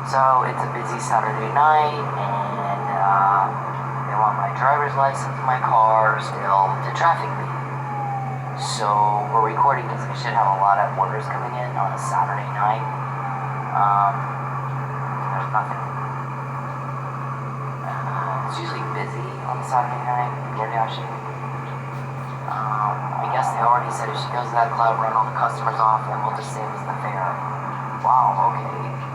So it's a busy Saturday night, and they want my driver's license in my car still to traffic me. So we're recording because we should have a lot of orders coming in on a Saturday night. There's nothing. It's usually busy on Saturday night, DoorDashing. I guess they already said if she goes to that club, run all the customers off, and we'll just save us the fare. Wow, okay.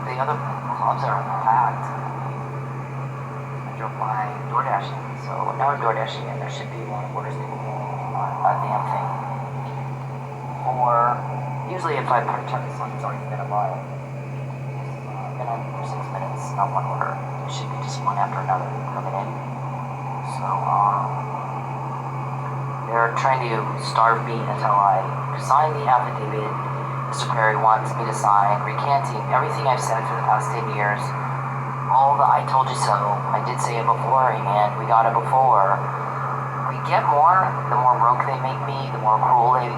The other clubs are packed. I drove by DoorDashing, so now I'm DoorDashing, and there should be a lot of orders taken on a damn thing. Or, usually if I turn this on, it's already been a while. I've been on for 6 minutes, not one order. There should be just one after another coming in. So, they're trying to starve me until I sign the affidavit Mr. Perry wants me to sign, recanting everything I've said for the past 10 years. All the I told you so. I did say it beforehand. We got it before. We get more, the more broke they make me, the more cruel they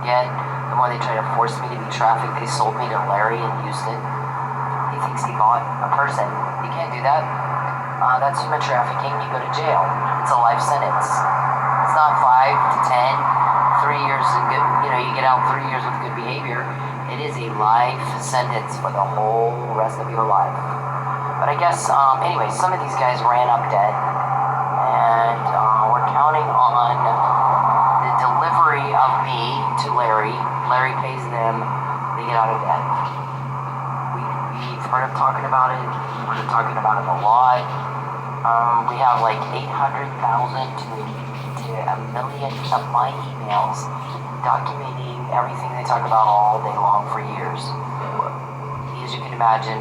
get, the more they try to force me to be trafficked. They sold me to Larry in Houston. He thinks he bought a person. You can't do that. That's human trafficking. You go to jail. It's a life sentence. It's not 5 to 10, 3 years and good, you get out 3 years with good behavior. It is a life sentence for the whole rest of your life. But I guess, anyway, some of these guys ran up dead, and we're counting on the delivery of me to Larry. Larry pays them, they get out of debt. We've heard him talking about it. We've heard him talking about it a lot. We have like 800,000 to 1 million of my emails documenting everything they talk about all day long for years. As you can imagine,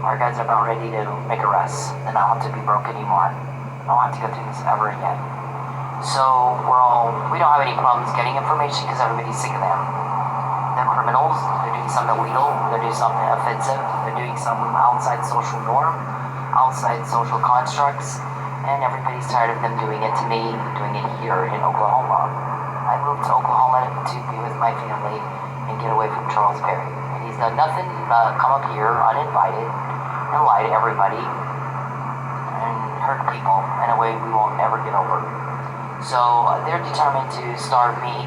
our guys are about ready to make arrests, and I don't have to be broke anymore. I don't have to go through this ever again. So we don't have any problems getting information because everybody's sick of them. They're criminals. They're doing something illegal. They're doing something offensive. They're doing something outside social norm, outside social constructs, and everybody's tired of them doing it to me, doing it here in Oklahoma. I moved to Oklahoma to be with my family and get away from Charles Perry. And he's done nothing but come up here uninvited and lie to everybody and hurt people in a way we won't ever get over. So they're determined to starve me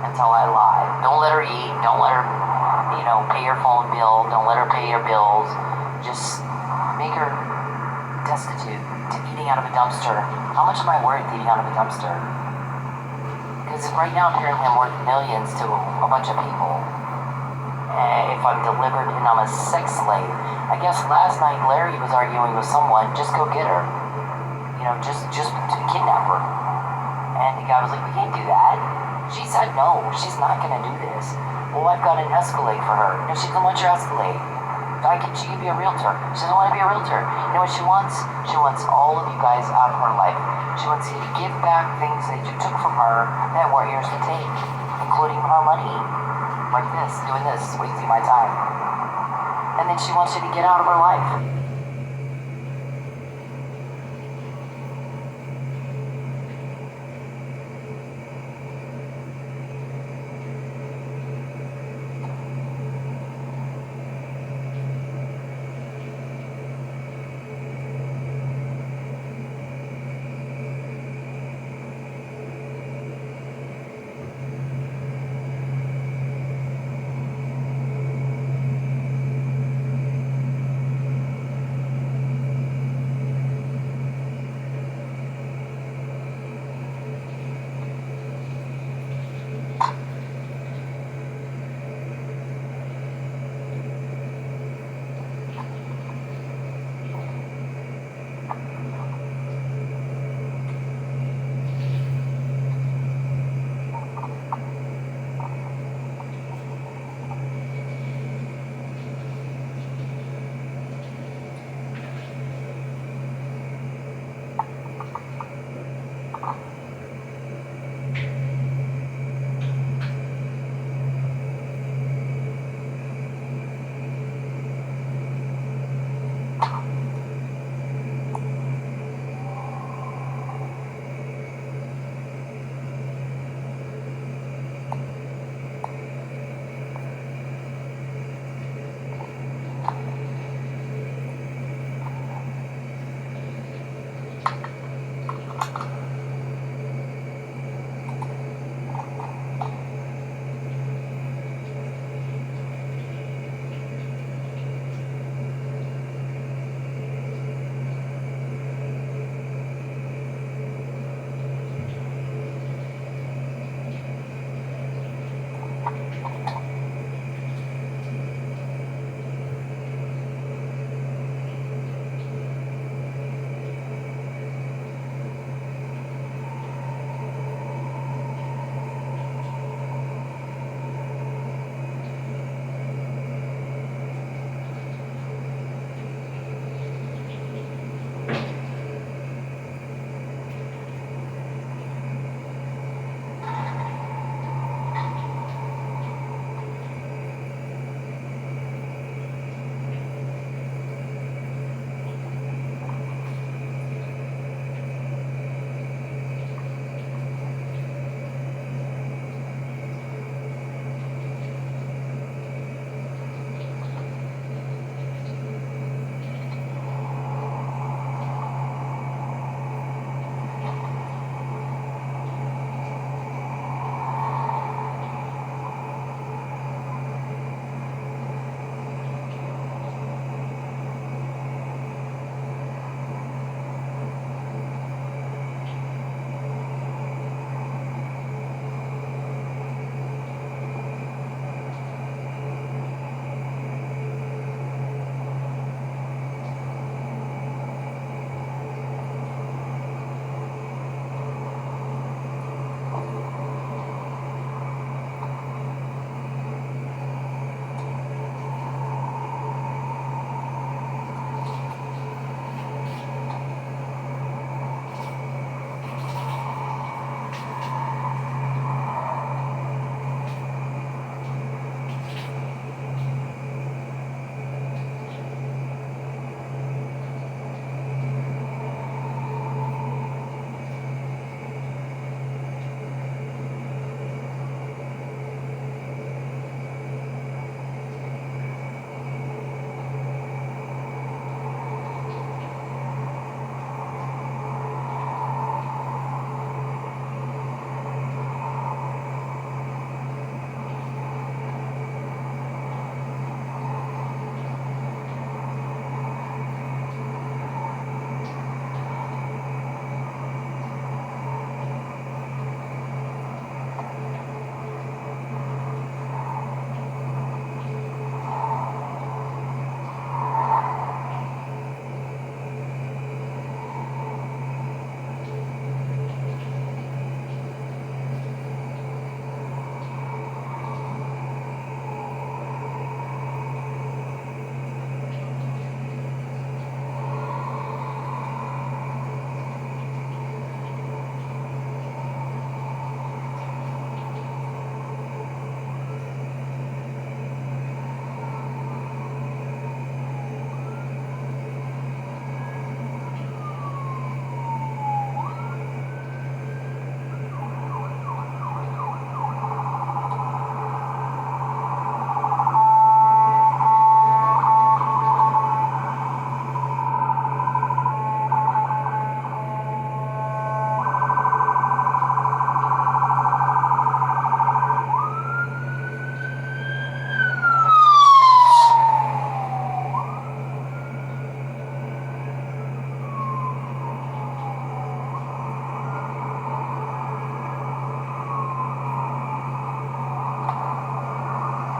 until I lie. Don't let her eat. Don't let her, pay her phone bill. Don't let her pay her bills. Just make her destitute to eating out of a dumpster. How much am I worth eating out of a dumpster? Because right now apparently I'm worth millions to a bunch of people. If I'm delivered and I'm a sex slave. I guess last night Larry was arguing with someone, just go get her. Just to kidnap her. And the guy was like, we can't do that. She said no, she's not gonna do this. Well, I've got an Escalade for her. No, she doesn't want your Escalade. She can be a realtor. She doesn't want to be a realtor. You know what she wants? She wants all of you guys out of her life. She wants you to give back things that you took from her that weren't yours to take, including her money. Like this, doing this, wasting my time. And then she wants you to get out of her life.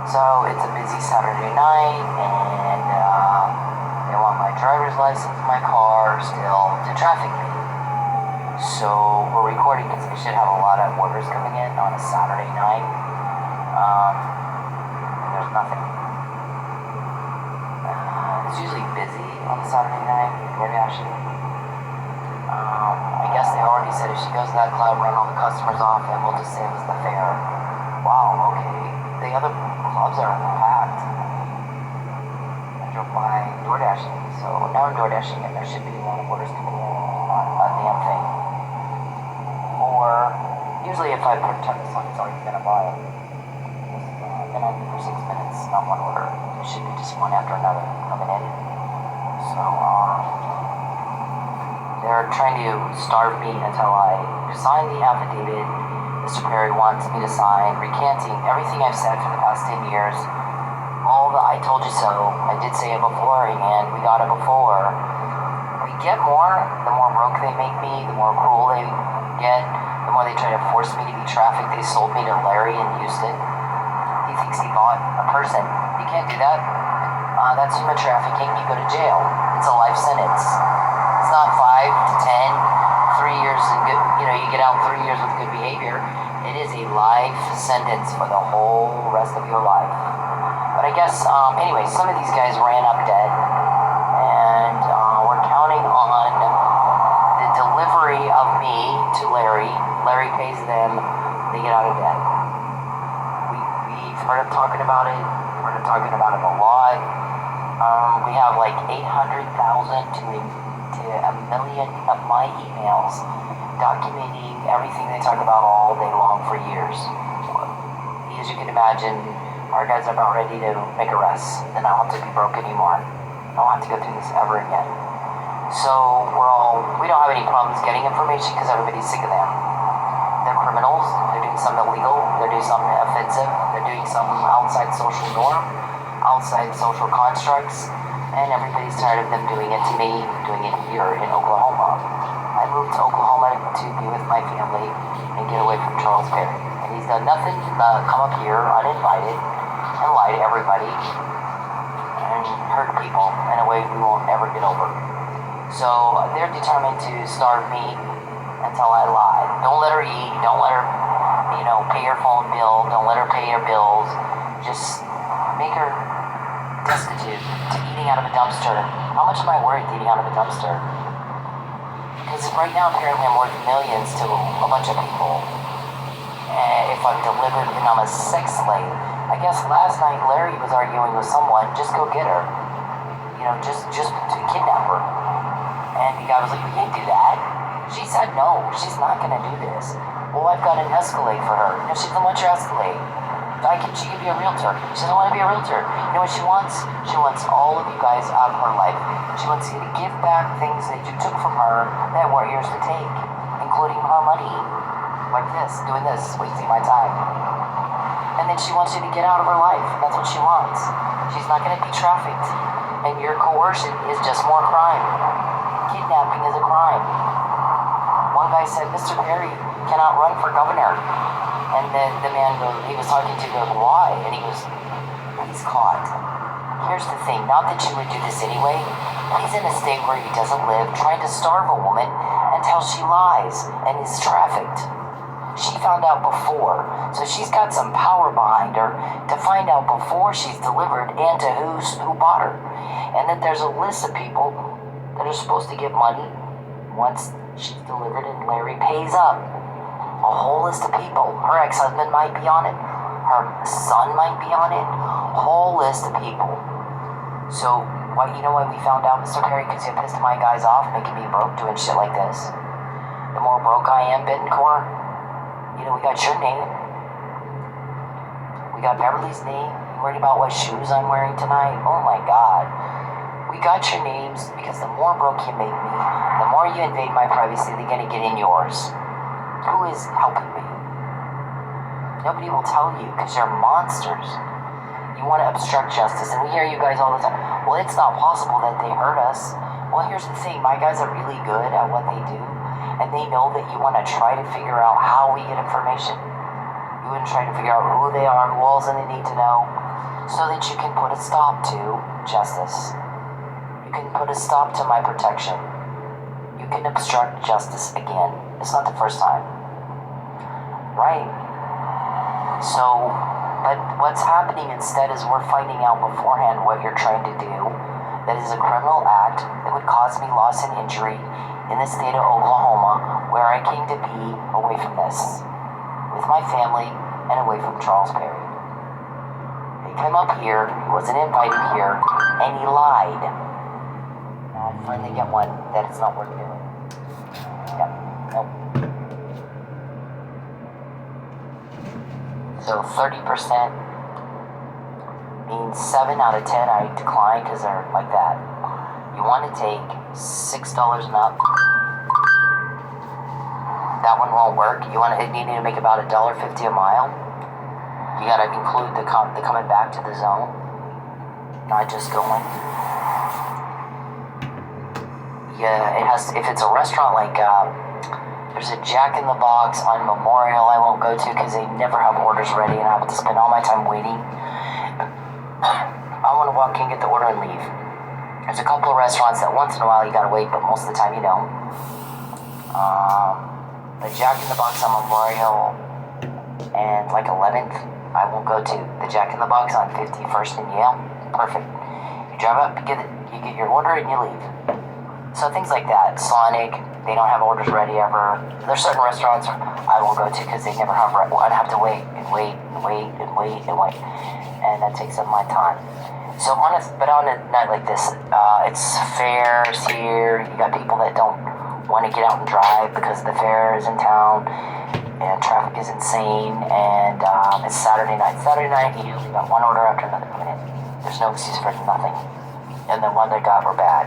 So it's a busy Saturday night, and they want my driver's license, my car, still to traffic me. So we're recording because we should have a lot of orders coming in on a Saturday night. And there's nothing. It's usually busy on a Saturday night, DoorDash. I guess they already said if she goes to that club, run all the customers off, and we'll just save us the fare. Wow, okay. The other clubs are packed. I drove by DoorDashing, so now I'm DoorDashing, and there should be a lot of orders coming in on a damn thing. Or, usually if I turn this on, it's already gonna buy. I've been on for 6 minutes, not one order. There should be just one after another coming in. So, they're trying to starve me until I sign the affidavit Mr. Perry wants me to sign, recanting everything I've said for the past 10 years. All the I told you so. I did say it before, and we got it before. We get more, the more broke they make me, the more cruel they get, the more they try to force me to be trafficked. They sold me to Larry in Houston. He thinks he bought a person. You can't do that. That's human trafficking. You go to jail. It's a life sentence. It's not 5 to 10, 3 years and good, you get out 3 years with good behavior. It is a life sentence for the whole rest of your life. But I guess, anyway, some of these guys ran up dead, and we're counting on the delivery of me to Larry. Larry pays them, they get out of debt. We've heard him talking about it, heard him talking about it a lot. We have like 800,000 to 1 million of my emails documenting everything they talk about all day long for years. As you can imagine, our guys are about ready to make arrests, and I don't have to be broke anymore. I don't have to go through this ever again. So we don't have any problems getting information because everybody's sick of them. They're criminals, they're doing something illegal, they're doing something offensive, they're doing something outside social norm, outside social constructs, and everybody's tired of them doing it to me, doing it here in Oklahoma. I moved to Oklahoma to be with my family and get away from Charles Perry. And he's done nothing but come up here uninvited and lie to everybody and hurt people in a way we won't ever get over. So they're determined to starve me until I lie. Don't let her eat, don't let her, pay her phone bill, don't let her pay her bills. Just make her destitute to eating out of a dumpster. How much am I worth eating out of a dumpster? Because right now apparently I'm worth millions to a bunch of people. If I'm delivered and I'm a sex slave. I guess last night Larry was arguing with someone, just go get her. Just to kidnap her. And the guy was like, we can't do that. She said no, she's not gonna do this. Well, I've got an Escalade for her. She doesn't want your Escalade. She could be a realtor. She doesn't want to be a realtor. You know what she wants? She wants all of you guys out of her life. She wants you to give back things that you took from her that weren't yours to take, including her money. Like this, doing this, wasting my time. And then she wants you to get out of her life. That's what she wants. She's not going to be trafficked. And your coercion is just more crime. Kidnapping is a crime. One guy said, Mr. Perry cannot run for governor. And then the man he was talking to goes, why? And he goes, he's caught. Here's the thing, not that you would do this anyway. He's in a state where he doesn't live, trying to starve a woman until she lies and is trafficked. She found out before, so she's got some power behind her to find out before she's delivered and to who bought her. And that there's a list of people that are supposed to get money once she's delivered and Larry pays up. A whole list of people. Her ex-husband might be on it. Her son might be on it. Whole list of people. So, why we found out, Mr. Perry? Because you pissed my guys off, making me broke, doing shit like this. The more broke I am, Bittencore, we got your name. We got Beverly's name. You worried about what shoes I'm wearing tonight? Oh my God. We got your names because the more broke you make me, the more you invade my privacy, they're gonna get in yours. Who is helping me? Nobody will tell you because you're monsters. You want to obstruct justice, and we hear you guys all the time. Well, it's not possible that they hurt us. Well, here's the thing. My guys are really good at what they do, and they know that you want to try to figure out how we get information. You wouldn't try to figure out who they are, who else they need to know. so that you can put a stop to justice. You can put a stop to my protection. You can obstruct justice again. It's not the first time. Right? So, but what's happening instead is we're finding out beforehand what you're trying to do. That is a criminal act that would cause me loss and injury in the state of Oklahoma, where I came to be away from this, with my family and away from Charles Perry. He came up here, he wasn't invited here, and he lied. Now I finally get one that it's not worth doing. Yep, nope. So 30% means 7 out of 10 I decline because they're like that. You want to take $6 and up. That one won't work. You need to make about $1.50 a mile. You gotta include the coming back to the zone, not just going. Yeah, it has. If it's a restaurant like there's a Jack in the Box on Memorial, I won't go to because they never have orders ready, and I have to spend all my time waiting. I want to walk in, get the order, and leave. There's a couple of restaurants that once in a while you gotta wait, but most of the time you don't. The Jack in the Box on Memorial and like 11th, I won't go to. The Jack in the Box on 51st and Yale, perfect. You drive up, you get your order, and you leave. So things like that. Sonic, they don't have orders ready ever. There's certain restaurants I won't go to because they never have. I'd have to wait and wait and wait and wait and wait, and that takes up my time. So on a night like this, it's fairs here. You got people that don't want to get out and drive because the fair is in town and traffic is insane, and it's Saturday night. Saturday night, you got one order after another coming in. There's no excuse for nothing. And the one they got were bad.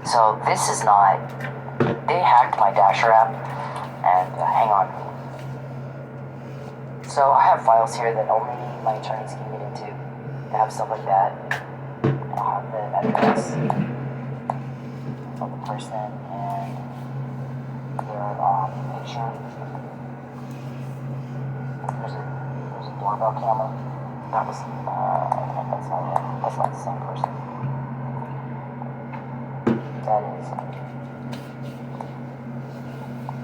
So this is not, they hacked my Dasher app, and hang on. So I have files here that only my attorneys can get into to have stuff like that. I'll have the address of the person and their picture. There's a doorbell camera. That was, that's not it. That's not the same person. That is.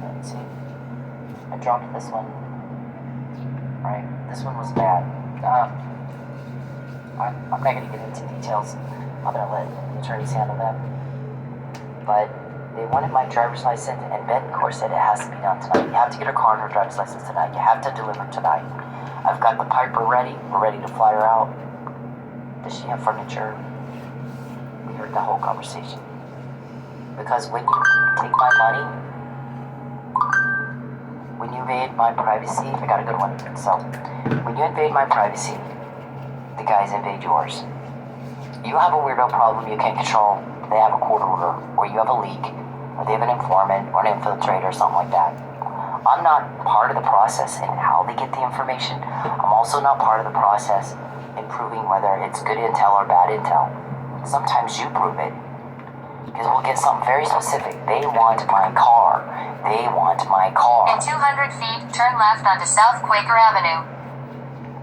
Let's see. I dropped this one. Right. This one was bad. I'm not going to get into details. I'm going to let the attorneys handle that. But they wanted my driver's license, and Bettencourt said it has to be done tonight. You have to get her car and her driver's license tonight. You have to deliver tonight. I've got the Piper ready. We're ready to fly her out. Does she have furniture? We heard the whole conversation. Because when you take my money, when you invade my privacy, I got a good one. So, when you invade my privacy, the guys invade yours. You have a weirdo problem you can't control. They have a court order, or you have a leak, or they have an informant, or an infiltrator, or something like that. I'm not part of the process in how they get the information. I'm also not part of the process in proving whether it's good intel or bad intel. Sometimes you prove it. Because we'll get something very specific. They want my car. They want my car. In 200 feet, turn left onto South Quaker Avenue.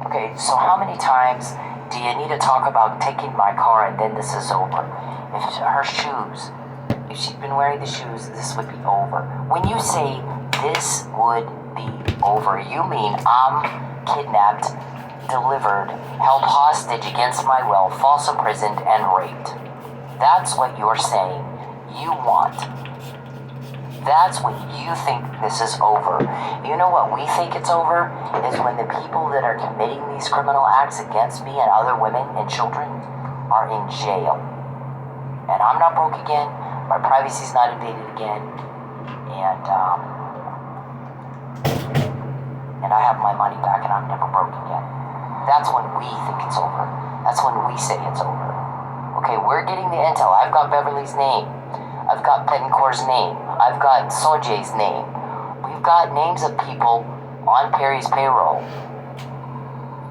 Okay, so how many times do you need to talk about taking my car and then this is over? If her shoes, if she'd been wearing the shoes, this would be over. When you say this would be over, you mean I'm kidnapped, delivered, held hostage against my will, false imprisoned, and raped. That's what you're saying you want. That's when you think this is over. You know what we think it's over? Is when the people that are committing these criminal acts against me and other women and children are in jail. And I'm not broke again. My privacy's not invaded again. And I have my money back and I'm never broke again. That's when we think it's over. That's when we say it's over. Okay, we're getting the intel. I've got Beverly's name. I've got Bettencourt's name. I've got Soje's name. We've got names of people on Perry's payroll,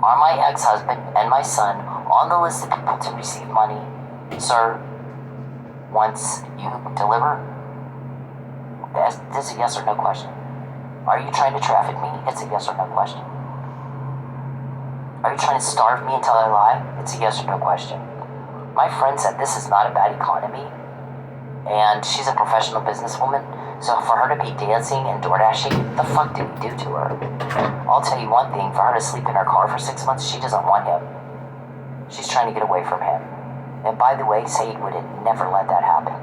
are my ex-husband and my son on the list of people to receive money. Sir, once you deliver, this is a yes or no question. Are you trying to traffic me? It's a yes or no question. Are you trying to starve me until I lie? It's a yes or no question. My friend said this is not a bad economy, and she's a professional businesswoman, so for her to be dancing and door dashing, the fuck did we do to her? I'll tell you one thing, for her to sleep in her car for 6 months, she doesn't want him. She's trying to get away from him. And by the way, Said would have never let that happen.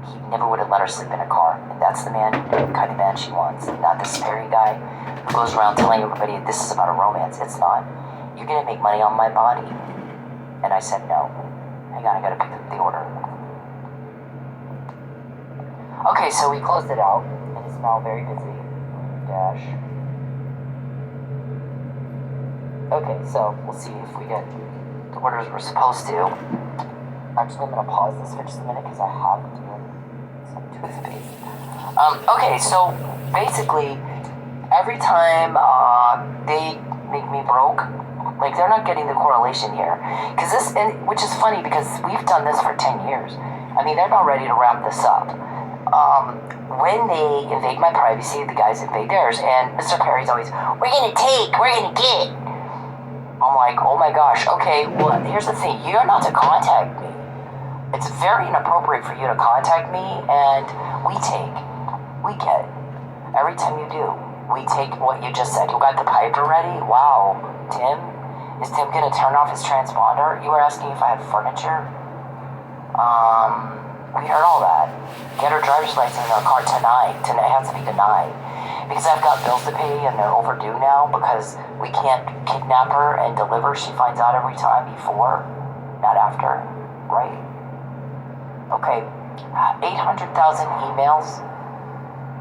He never would have let her sleep in her car. And that's the kind of man she wants. Not this Perry guy who goes around telling everybody this is about a romance. It's not. You're gonna make money on my body. And I said no. Hang on, I gotta pick up the order. Okay, so we closed it out, and it's now very busy. Dash. Okay, so we'll see if we get the orders we're supposed to. Actually, I'm gonna pause this for just a minute because I have to do some toothpaste. Okay, so basically, every time they make me broke, like they're not getting the correlation here, because which is funny because we've done this for 10 years. I mean, they're about ready to wrap this up. When they invade my privacy, the guys invade theirs, and Mr. Perry's always, we're gonna get. I'm like, oh my gosh, okay, well, here's the thing, you're not to contact me. It's very inappropriate for you to contact me, and we get. Every time you do, we take what you just said. You got the pipe already? Wow, Tim? Is Tim gonna turn off his transponder? You were asking if I had furniture? We heard all that. Get her driver's license in her car tonight. Tonight has to be denied. Because I've got bills to pay and they're overdue now because we can't kidnap her and deliver. She finds out every time before, not after, right? Okay, 800,000 emails.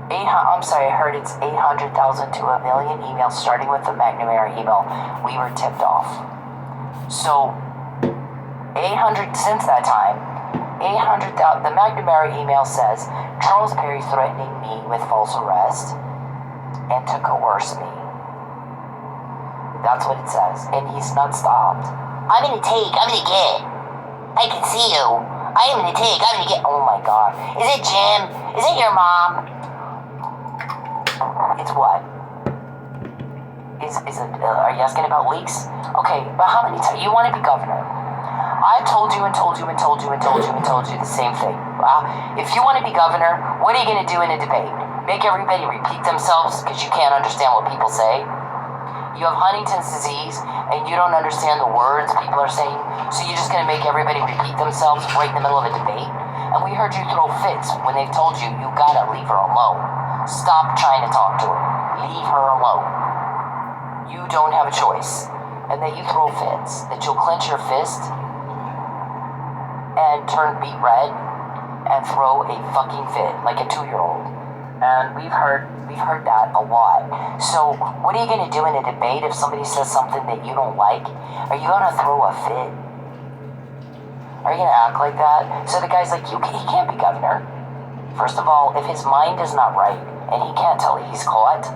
I'm sorry, I heard it's 800,000 to a million emails starting with the McNamara email. We were tipped off. So, 800 since that time. 800,000. The McNamara email says Charles Perry threatening me with false arrest and to coerce me. That's what it says, and he's not stopped. I'm gonna get. I can see you. I'm gonna get. Oh my god. Is it Jim? Is it your mom? It's what? Is it? Are you asking about leaks? Okay, but how many times you want to be governor? I told you the same thing. If you want to be governor, what are you going to do in a debate? Make everybody repeat themselves because you can't understand what people say? You have Huntington's disease and you don't understand the words people are saying, so you're just going to make everybody repeat themselves right in the middle of a debate? And we heard you throw fits when they've told you you got to leave her alone. Stop trying to talk to her. Leave her alone. You don't have a choice. And that you throw fits. That you'll clench your fist and turn beet red and throw a fucking fit like a 2-year-old. And we've heard that a lot. So what are you gonna do in a debate if somebody says something that you don't like? Are you gonna throw a fit? Are you gonna act like that? So the guy's like, he can't be governor. First of all, if his mind is not right and he can't tell he's caught,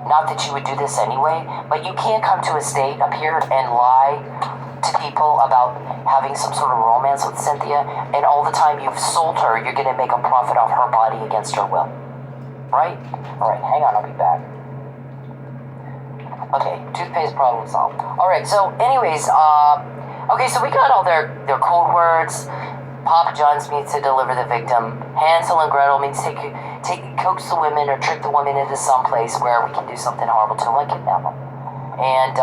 not that you would do this anyway, but you can't come to a state up here and lie to people about having some sort of romance with Cynthia, and all the time you've sold her, you're gonna make a profit off her body against her will. Right? Alright, hang on, I'll be back. Okay, toothpaste problem solved. Alright, so anyways, okay, so we got all their code words. Papa John's means to deliver the victim. Hansel and Gretel means coax the women or trick the woman into some place where we can do something horrible to them, like kidnap them. And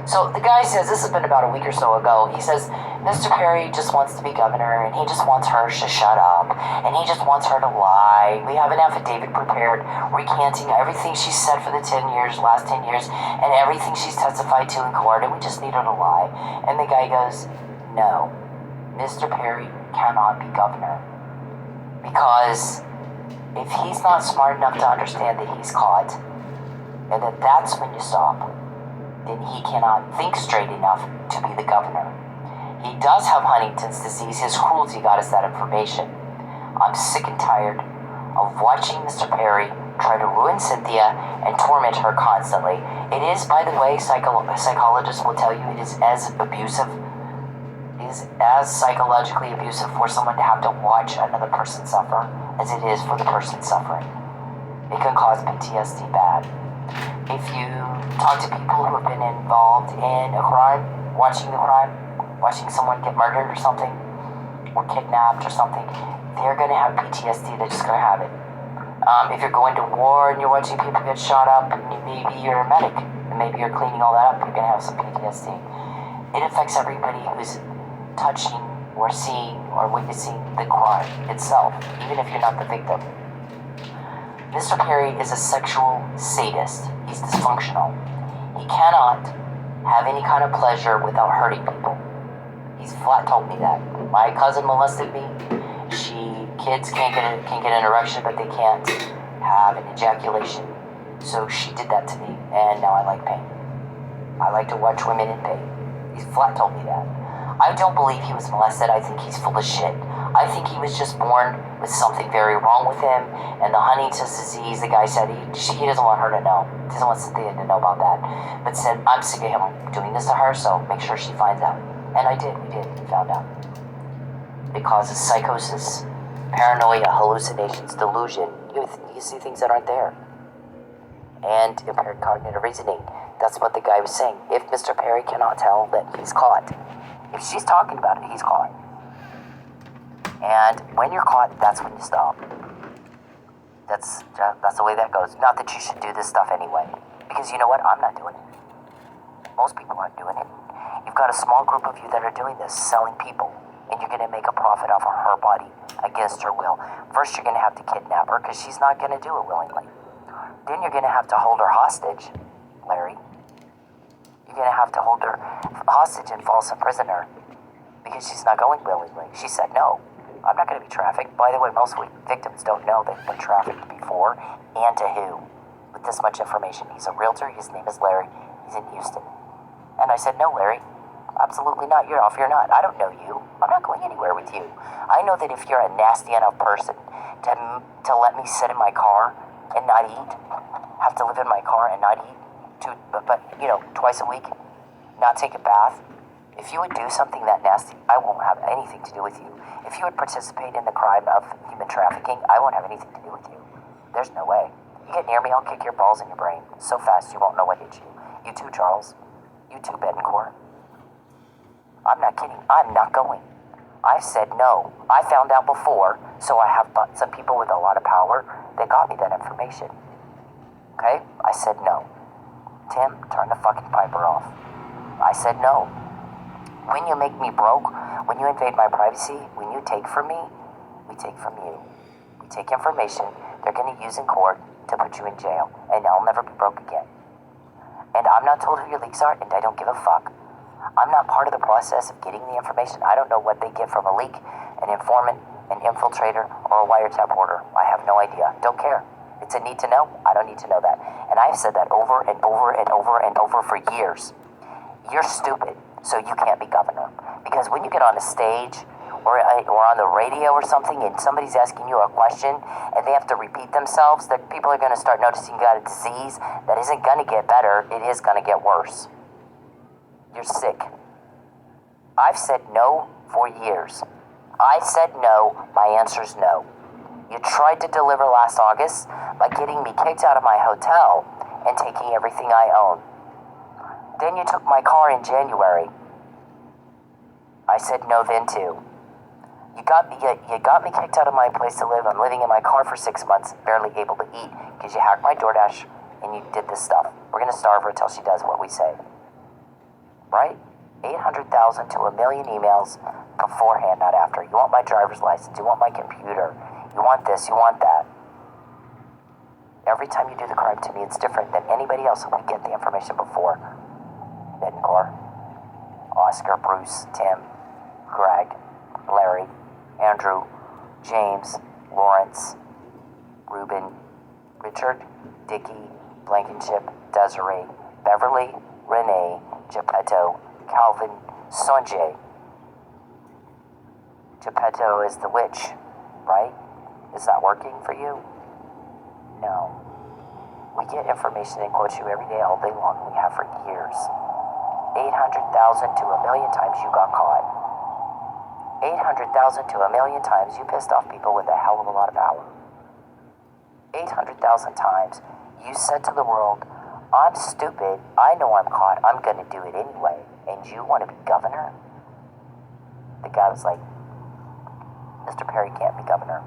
so the guy says, this has been about a week or so ago, he says, Mr. Perry just wants to be governor, and he just wants her to shut up, and he just wants her to lie. We have an affidavit prepared recanting everything she said for the last 10 years, and everything she's testified to in court, and we just need her to lie. And the guy goes, no, Mr. Perry cannot be governor, because if he's not smart enough to understand that he's caught, and that's when you stop, then he cannot think straight enough to be the governor. He does have Huntington's disease. His cruelty got us that information. I'm sick and tired of watching Mr. Perry try to ruin Cynthia and torment her constantly. It is, by the way, psychologists will tell you, it is as abusive, as psychologically abusive for someone to have to watch another person suffer as it is for the person suffering. It can cause PTSD bad. if you talk to people who have been involved in a crime, watching someone get murdered or something, or kidnapped or something, they're going to have PTSD. They're just going to have it. If you're going to war and you're watching people get shot up, and maybe you're a medic, and maybe you're cleaning all that up, you're going to have some PTSD. It affects everybody who's touching or seeing or witnessing the crime itself, even if you're not the victim. Mr. Perry is a sexual sadist. He's dysfunctional. He cannot have any kind of pleasure without hurting people. He's flat told me that. My cousin molested me. Kids can get an erection, but they can't have an ejaculation. So she did that to me, and now I like pain. I like to watch women in pain. He's flat told me that. I don't believe he was molested. I think he's full of shit. I think he was just born with something very wrong with him, and the Huntington's disease, the guy said he doesn't want her to know. He doesn't want Cynthia to know about that. But said, I'm sick of him doing this to her, so make sure she finds out. And I did. We found out. It causes psychosis, paranoia, hallucinations, delusion. You see things that aren't there. And impaired cognitive reasoning. That's what the guy was saying. If Mr. Perry cannot tell that he's caught, if she's talking about it, he's caught. And when you're caught, that's when you stop. That's the way that goes. Not that you should do this stuff anyway. Because you know what? I'm not doing it. Most people aren't doing it. You've got a small group of you that are doing this, selling people. And you're going to make a profit off of her body against her will. First, you're going to have to kidnap her because she's not going to do it willingly. Then you're going to have to hold her hostage, Larry. You're going to have to hold her hostage and false imprison her because she's not going willingly. She said, no, I'm not going to be trafficked. By the way, most victims don't know they've been trafficked before, and to who. With this much information. He's a realtor. His name is Larry. He's in Houston. And I said, no, Larry. Absolutely not. You're off. You're not. I don't know you. I'm not going anywhere with you. I know that if you're a nasty enough person to let me sit in my car and not eat, have to live in my car and not eat, but twice a week, not take a bath. If you would do something that nasty, I won't have anything to do with you. If you would participate in the crime of human trafficking, I won't have anything to do with you. There's no way. You get near me, I'll kick your balls in your brain so fast you won't know what hit you. You too, Charles. You too, Betancourt. I'm not kidding. I'm not going. I said no. I found out before, so I have some people with a lot of power that got me that information. Okay? I said no. Tim, turn the fucking piper off. I said no. When you make me broke, when you invade my privacy, when you take from me, we take from you. We take information they're going to use in court to put you in jail, and I'll never be broke again. And I'm not told who your leaks are, and I don't give a fuck. I'm not part of the process of getting the information. I don't know what they get from a leak, an informant, an infiltrator, or a wiretap order. I have no idea. Don't care. It's a need to know. I don't need to know that. And I've said that over and over and over and over for years. You're stupid, so you can't be governor. Because when you get on a stage or on the radio or something and somebody's asking you a question and they have to repeat themselves, that people are going to start noticing you got a disease that isn't going to get better. It is going to get worse. You're sick. I've said no for years. I said no, my answer's no. You tried to deliver last August by getting me kicked out of my hotel and taking everything I own. Then you took my car in January. I said no then too. You got me kicked out of my place to live. I'm living in my car for 6 months, barely able to eat because you hacked my DoorDash and you did this stuff. We're going to starve her until she does what we say. Right? 800,000 to 1 million emails beforehand, not after. You want my driver's license. You want my computer. You want this. You want that. Every time you do the crime to me, it's different than anybody else who we get the information before. Betancourt, Oscar, Bruce, Tim, Greg, Larry, Andrew, James, Lawrence, Ruben, Richard, Dickie, Blankenship, Desiree, Beverly, Renee, Geppetto, Calvin, Sanjay. Geppetto is the witch, right? Is that working for you? No. We get information and quote you every day, all day long. We have for years. 800,000 to 1 million times you got caught. 800,000 to 1 million times you pissed off people with a hell of a lot of power. 800,000 times you said to the world, I'm stupid. I know I'm caught. I'm going to do it anyway. And you want to be governor? The guy was like, Mr. Perry can't be governor.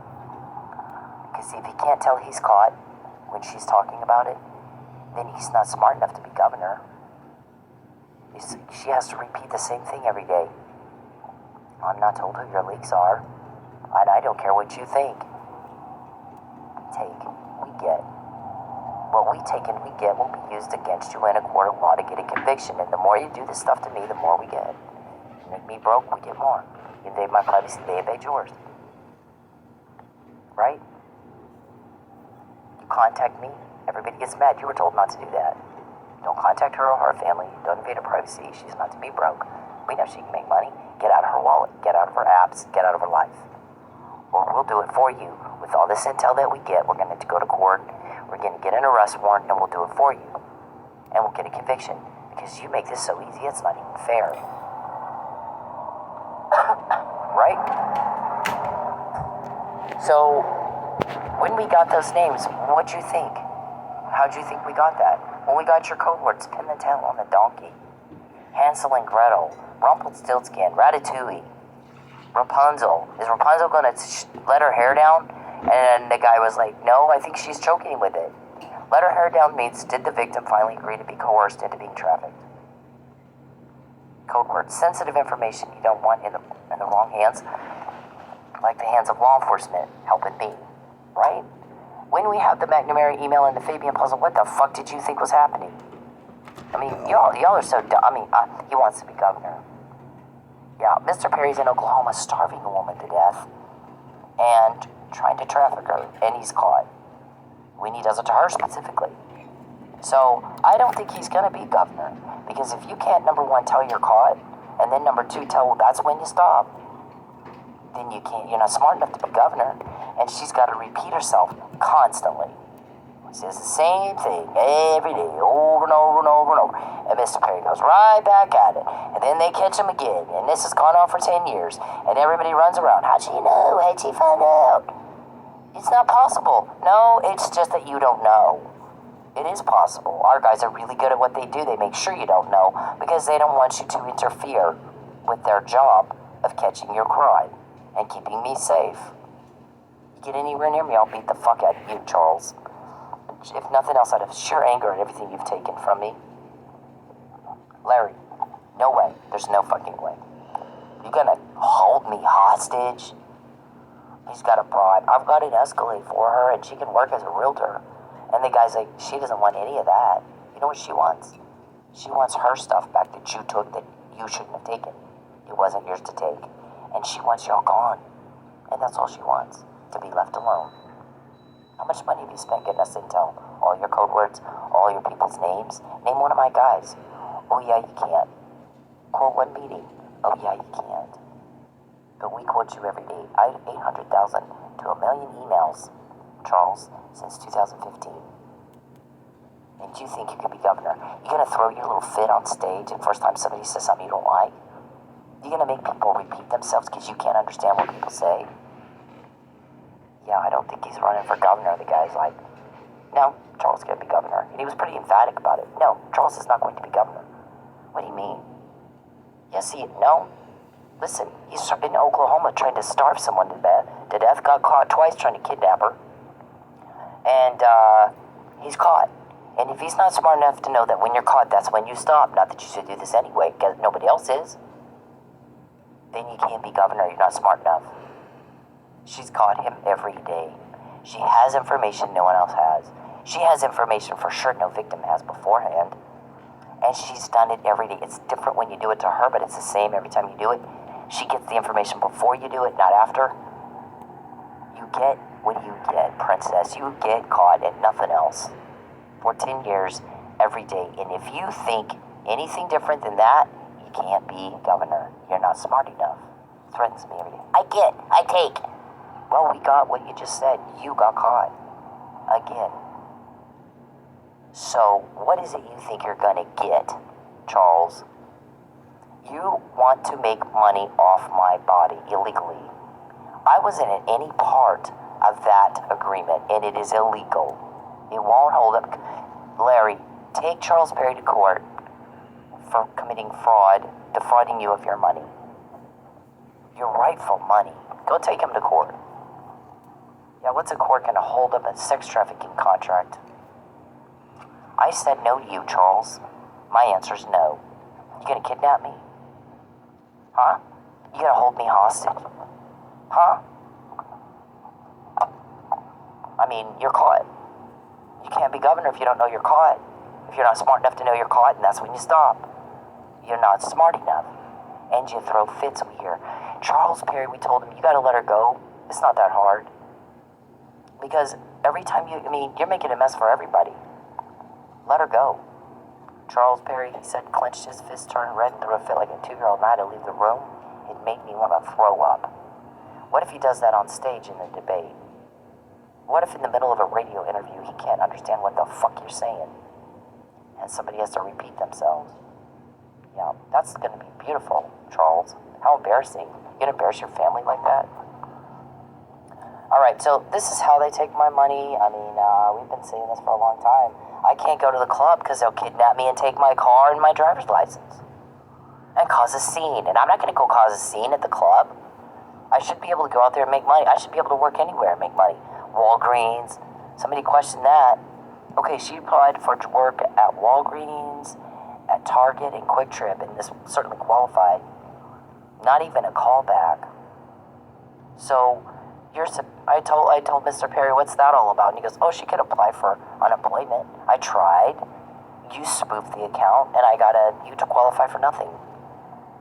Because if he can't tell he's caught when she's talking about it, then he's not smart enough to be governor. She has to repeat the same thing every day. I'm not told who your leaks are, and I don't care what you think. Take, we get. What we take and we get will be used against you in a court of law to get a conviction, and the more you do this stuff to me, the more we get. You make me broke, we get more. You invade my privacy, they invade yours. Right? You contact me, everybody gets mad. You were told not to do that. Don't contact her or her family. Don't invade her privacy. She's not to be broke. We know she can make money. Get out of her wallet. Get out of her apps. Get out of her life. Or we'll do it for you. With all this intel that we get, we're going to go to court. We're going to get an arrest warrant, and we'll do it for you. And we'll get a conviction. Because you make this so easy, it's not even fair. Right? So, when we got those names, what'd you think? How'd you think we got that? Well, we got your code words, pin the tail on the donkey. Hansel and Gretel, Rumpelstiltskin, Ratatouille, Rapunzel. Is Rapunzel gonna let her hair down? And the guy was like, no, I think she's choking with it. Let her hair down means, did the victim finally agree to be coerced into being trafficked? Code words, sensitive information you don't want in the wrong hands, like the hands of law enforcement helping me, right? When we had the McNamara email and the Fabian puzzle, what the fuck did you think was happening? I mean, y'all are so dumb. I mean, he wants to be governor. Yeah, Mr. Perry's in Oklahoma starving a woman to death and trying to traffic her, and he's caught. When he does it to her specifically. So, I don't think he's gonna be governor, because if you can't, number one, tell you're caught, and then number two, tell that's when you stop, then you're not smart enough to be governor, and she's got to repeat herself constantly. She says the same thing every day, over and over and over and over. And Mr. Perry goes right back at it. And then they catch him again. And this has gone on for 10 years. And everybody runs around. How'd you know? How'd you find out? It's not possible. No, it's just that you don't know. It is possible. Our guys are really good at what they do. They make sure you don't know because they don't want you to interfere with their job of catching your crime and keeping me safe. You get anywhere near me, I'll beat the fuck out of you, Charles. If nothing else, out of sheer anger at everything you've taken from me. Larry, no way. There's no fucking way. You gonna hold me hostage? He's got a bribe. I've got an Escalade for her, and she can work as a realtor. And the guy's like, she doesn't want any of that. You know what she wants? She wants her stuff back that you took that you shouldn't have taken. It wasn't yours to take. And she wants y'all gone. And that's all she wants. To be left alone. How much money have you spent getting us intel? All your code words? All your people's names? Name one of my guys. Oh yeah, you can't. Quote one meeting. Oh yeah, you can't. But we quote you every day. I have 800,000 to 1 million emails, Charles, since 2015. And you think you can be governor? You're gonna throw your little fit on stage and first time somebody says something you don't like? You're gonna make people repeat themselves because you can't understand what people say? Yeah, I don't think he's running for governor. The guy's like, no, Charles is going to be governor. And he was pretty emphatic about it. No, Charles is not going to be governor. What do you mean? Yes, no. Listen, he's in Oklahoma trying to starve someone to death, got caught twice trying to kidnap her. And he's caught. And if he's not smart enough to know that when you're caught, that's when you stop, not that you should do this anyway, because nobody else is, then you can't be governor. You're not smart enough. She's caught him every day. She has information no one else has. She has information for sure no victim has beforehand. And she's done it every day. It's different when you do it to her, but it's the same every time you do it. She gets the information before you do it, not after. You get what you get, princess. You get caught and nothing else. For 10 years, every day. And if you think anything different than that, you can't be governor. You're not smart enough. Threatens me every day. I take. Well, we got what you just said. You got caught. Again. So, what is it you think you're gonna get, Charles? You want to make money off my body illegally. I wasn't in any part of that agreement, and it is illegal. It won't hold up. Larry, Take Charles Perry to court for committing fraud, defrauding you of your money. Your rightful money. Go take him to court. Yeah, what's a court going to hold up a sex trafficking contract? I said no to you, Charles. My answer's no. You gonna kidnap me? Huh? You gonna hold me hostage? Huh? I mean, you're caught. You can't be governor if you don't know you're caught. If you're not smart enough to know you're caught, and that's when you stop. You're not smart enough. And you throw fits, we hear. Charles Perry, we told him, you gotta let her go. It's not that hard. Because every time you're making a mess for everybody. Let her go. Charles Perry, he said, clenched his fist, turned red, and threw a fit like a 2-year-old, and I had to leave the room. It made me want to throw up. What if he does that on stage in a debate? What if in the middle of a radio interview he can't understand what the fuck you're saying? And somebody has to repeat themselves. Yeah, that's going to be beautiful, Charles. How embarrassing. You gonna embarrass your family like that? Alright, so this is how they take my money. I mean, we've been saying this for a long time. I can't go to the club because they'll kidnap me and take my car and my driver's license. And cause a scene. And I'm not going to go cause a scene at the club. I should be able to go out there and make money. I should be able to work anywhere and make money. Walgreens. Somebody questioned that. Okay, she applied for work at Walgreens, at Target, and Quick Trip, and this certainly qualified. Not even a callback. So, I told Mr. Perry, what's that all about? And he goes, oh, she could apply for unemployment. I tried. You spoofed the account, and I got you to qualify for nothing.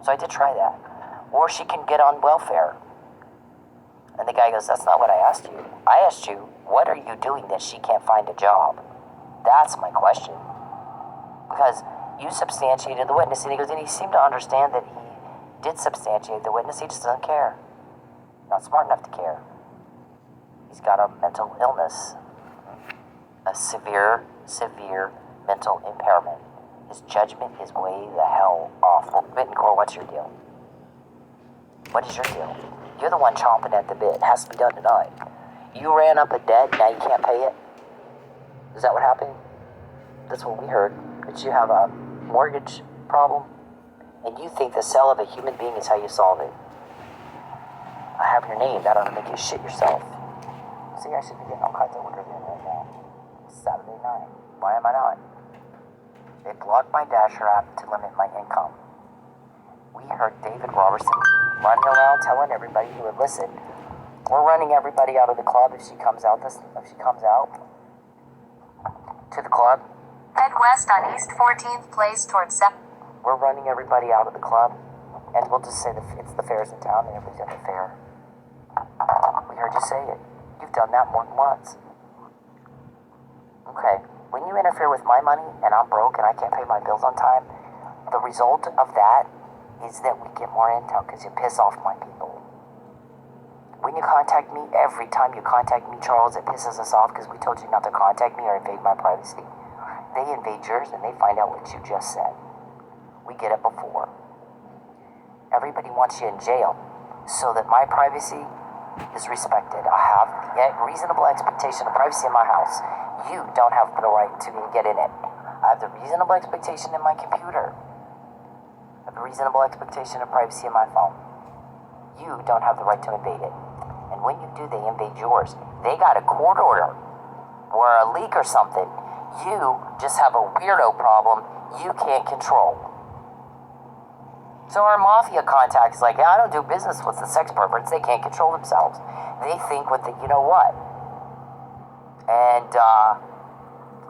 So I did try that. Or she can get on welfare. And the guy goes, that's not what I asked you. I asked you, what are you doing that she can't find a job? That's my question. Because you substantiated the witness. And he goes, and he seemed to understand that he did substantiate the witness. He just doesn't care. Not smart enough to care. He's got a mental illness. A severe mental impairment. His judgment is way the hell off. Well, Bittencourt, what's your deal? What is your deal? You're the one chomping at the bit. It has to be done tonight. You ran up a debt, now you can't pay it? Is that what happened? That's what we heard. That you have a mortgage problem, and you think the sale of a human being is how you solve it. I have your name. That ought to make you shit yourself. See, I should be getting all kinds of orders in right now. It's Saturday night. Why am I not? They blocked my Dasher app to limit my income. We heard David Robertson running around telling everybody who would listen, we're running everybody out of the club if she comes out to the club. Head west on East 14th Place towards We're running everybody out of the club, and we'll just say it's the fair's in town and everybody's at the fair. We heard you say it. You've done that more than once. Okay, when you interfere with my money and I'm broke and I can't pay my bills on time, the result of that is that we get more intel because you piss off my people. When you contact me, every time you contact me, Charles, it pisses us off because we told you not to contact me or invade my privacy. They invade yours and they find out what you just said. We get it before. Everybody wants you in jail so that my privacy is respected. I have a reasonable expectation of privacy in my house. You don't have the right to get in it. I have the reasonable expectation in my computer. I have a reasonable expectation of privacy in my phone. You don't have the right to invade it. And when you do, they invade yours. They got a court order or a leak or something. You just have a weirdo problem you can't control. So our mafia contact is like, I don't do business with the sex perverts. They can't control themselves. They think with the you know what. And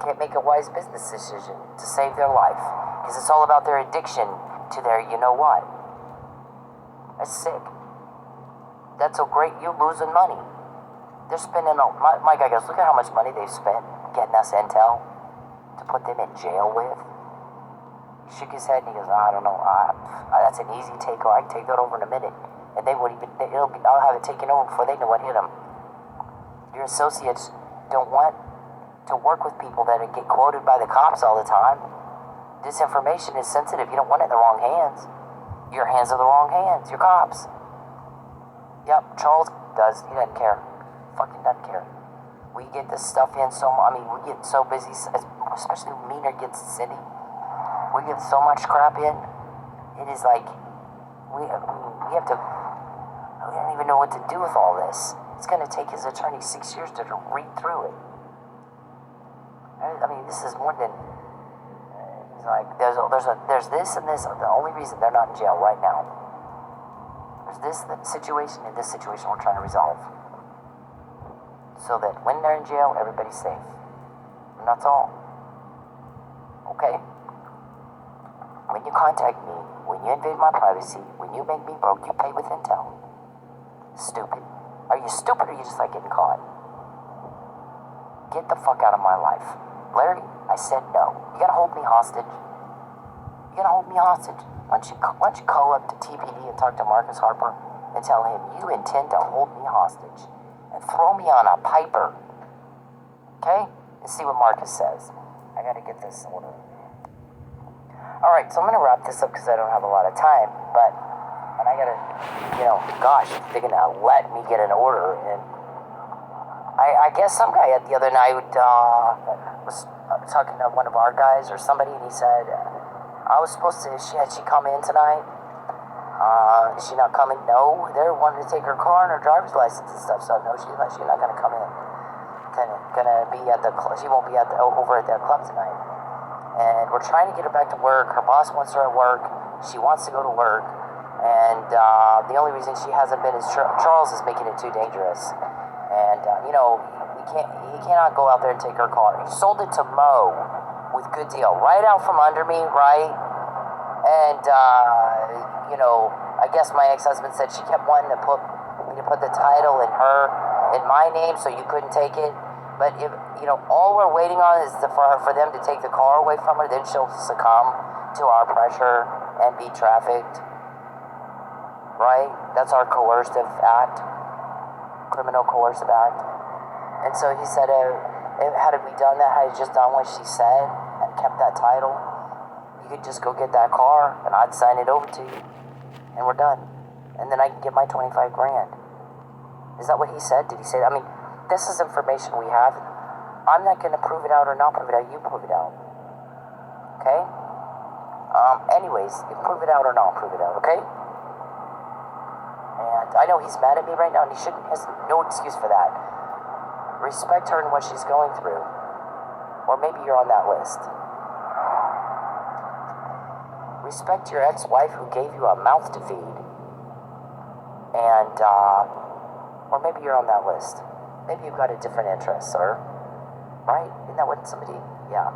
can't make a wise business decision to save their life. Because it's all about their addiction to their you know what. That's sick. That's so great. You're losing money. They're spending my guy goes, look at how much money they've spent getting us intel to put them in jail with. He shook his head and he goes, I don't know. That's an easy take. I can take that over in a minute. And they won't even, I'll have it taken over before they know what hit them. Your associates don't want to work with people that get quoted by the cops all the time. This information is sensitive. You don't want it in the wrong hands. Your hands are the wrong hands. Your cops. Yep, Charles does. He doesn't care. Fucking doesn't care. We get this stuff in we get so busy, especially when Meaner gets the city. We get so much crap in. It is like, we have to, we don't even know what to do with all this. It's going to take his attorney 6 years to read through it. I mean, this is more than, he's like, there's this and this. The only reason they're not in jail right now. There's this situation and this situation we're trying to resolve. So that when they're in jail, everybody's safe. And that's all. Okay? When you contact me, when you invade my privacy, when you make me broke, you pay with intel. Stupid. Are you stupid or you just like getting caught? Get the fuck out of my life. Larry, I said no. You gotta hold me hostage. You gotta hold me hostage. Why don't you call up to TPD and talk to Marcus Harper and tell him you intend to hold me hostage and throw me on a piper. Okay? And see what Marcus says. I gotta get this order. Alright, so I'm gonna wrap this up because I don't have a lot of time, and I gotta, gosh, they're gonna let me get an order, and I guess some guy the other night was talking to one of our guys or somebody, and he said, I was supposed to, had she come in tonight? Is she not coming? No, they're wanting to take her car and her driver's license and stuff, so no, she's not gonna come in. Gonna be at she won't be over at that club tonight. And we're trying to get her back to work. Her boss wants her at work. She wants to go to work. And the only reason she hasn't been is Charles is making it too dangerous. And, he cannot go out there and take her car. He sold it to Mo with good deal. Right out from under me, right? And, I guess my ex-husband said she kept wanting to put the title in my name so you couldn't take it. But if, all we're waiting on is for them to take the car away from her, then she'll succumb to our pressure and be trafficked. Right? That's our coercive act. Criminal coercive act. And so he said, had we done that, had I just done what she said and kept that title, you could just go get that car and I'd sign it over to you. And we're done. And then I can get my 25 grand. Is that what he said? Did he say that? I mean, this is information we have. I'm not going to prove it out or not prove it out. You prove it out. Okay? Anyways, you prove it out or not prove it out, okay? And I know he's mad at me right now, and he has no excuse for that. Respect her and what she's going through. Or maybe you're on that list. Respect your ex-wife who gave you a mouth to feed. And, or maybe you're on that list. Maybe you've got a different interest, sir. Right? Isn't that what somebody... Yeah.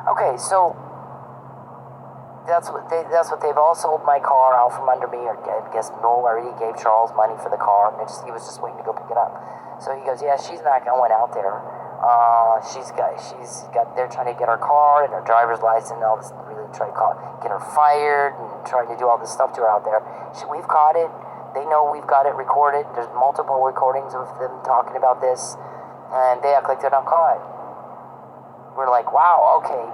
Okay, so... That's what they've all sold my car out from under me. Or I guess Noel already gave Charles money for the car, and he was just waiting to go pick it up. So he goes, yeah, she's not going out there. They're trying to get her car and her driver's license and all this, really try to get her fired and trying to do all this stuff to her out there. We've caught it. They know we've got it recorded. There's multiple recordings of them talking about this, and they act like they're not caught. We're like, wow, okay,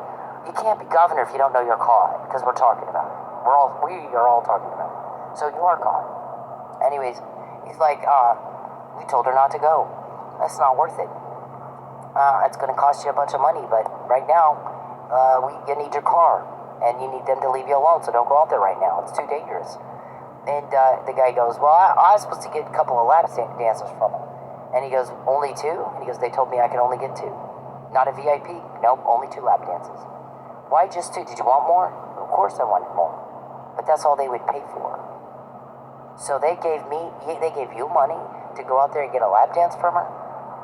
you can't be governor if you don't know you're caught, because we're talking about it. We are all talking about it. So you are caught. Anyways, he's like, we told her not to go. That's not worth it. It's going to cost you a bunch of money, but right now, you need your car, and you need them to leave you alone, so don't go out there right now. It's too dangerous. And the guy goes, well, I was supposed to get a couple of lap dancers from him. And he goes, only 2? And he goes, they told me I could only get 2. Not a VIP. Nope, only 2 lap dances. Why just 2? Did you want more? Of course I wanted more. But that's all they would pay for. So they gave you money to go out there and get a lap dance from her?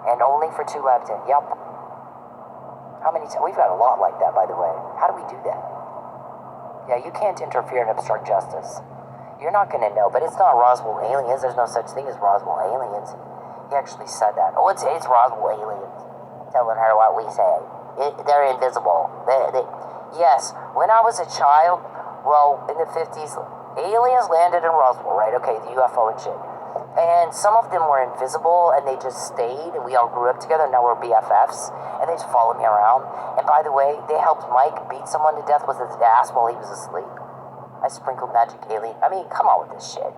And only for 2 lap dances. Yep. How many times? We've got a lot like that, by the way. How do we do that? Yeah, you can't interfere and obstruct justice. You're not going to know, but it's not Roswell aliens. There's no such thing as Roswell aliens. He actually said that. Oh, it's Roswell aliens. Telling her what we say. They're invisible. Yes, when I was a child, well, in the 50s, aliens landed in Roswell, right? Okay, the UFO and shit. And some of them were invisible, and they just stayed, and we all grew up together, and now we're BFFs, and they just followed me around. And by the way, they helped Mike beat someone to death with his ass while he was asleep. I sprinkled magic alien. I mean, come on with this shit.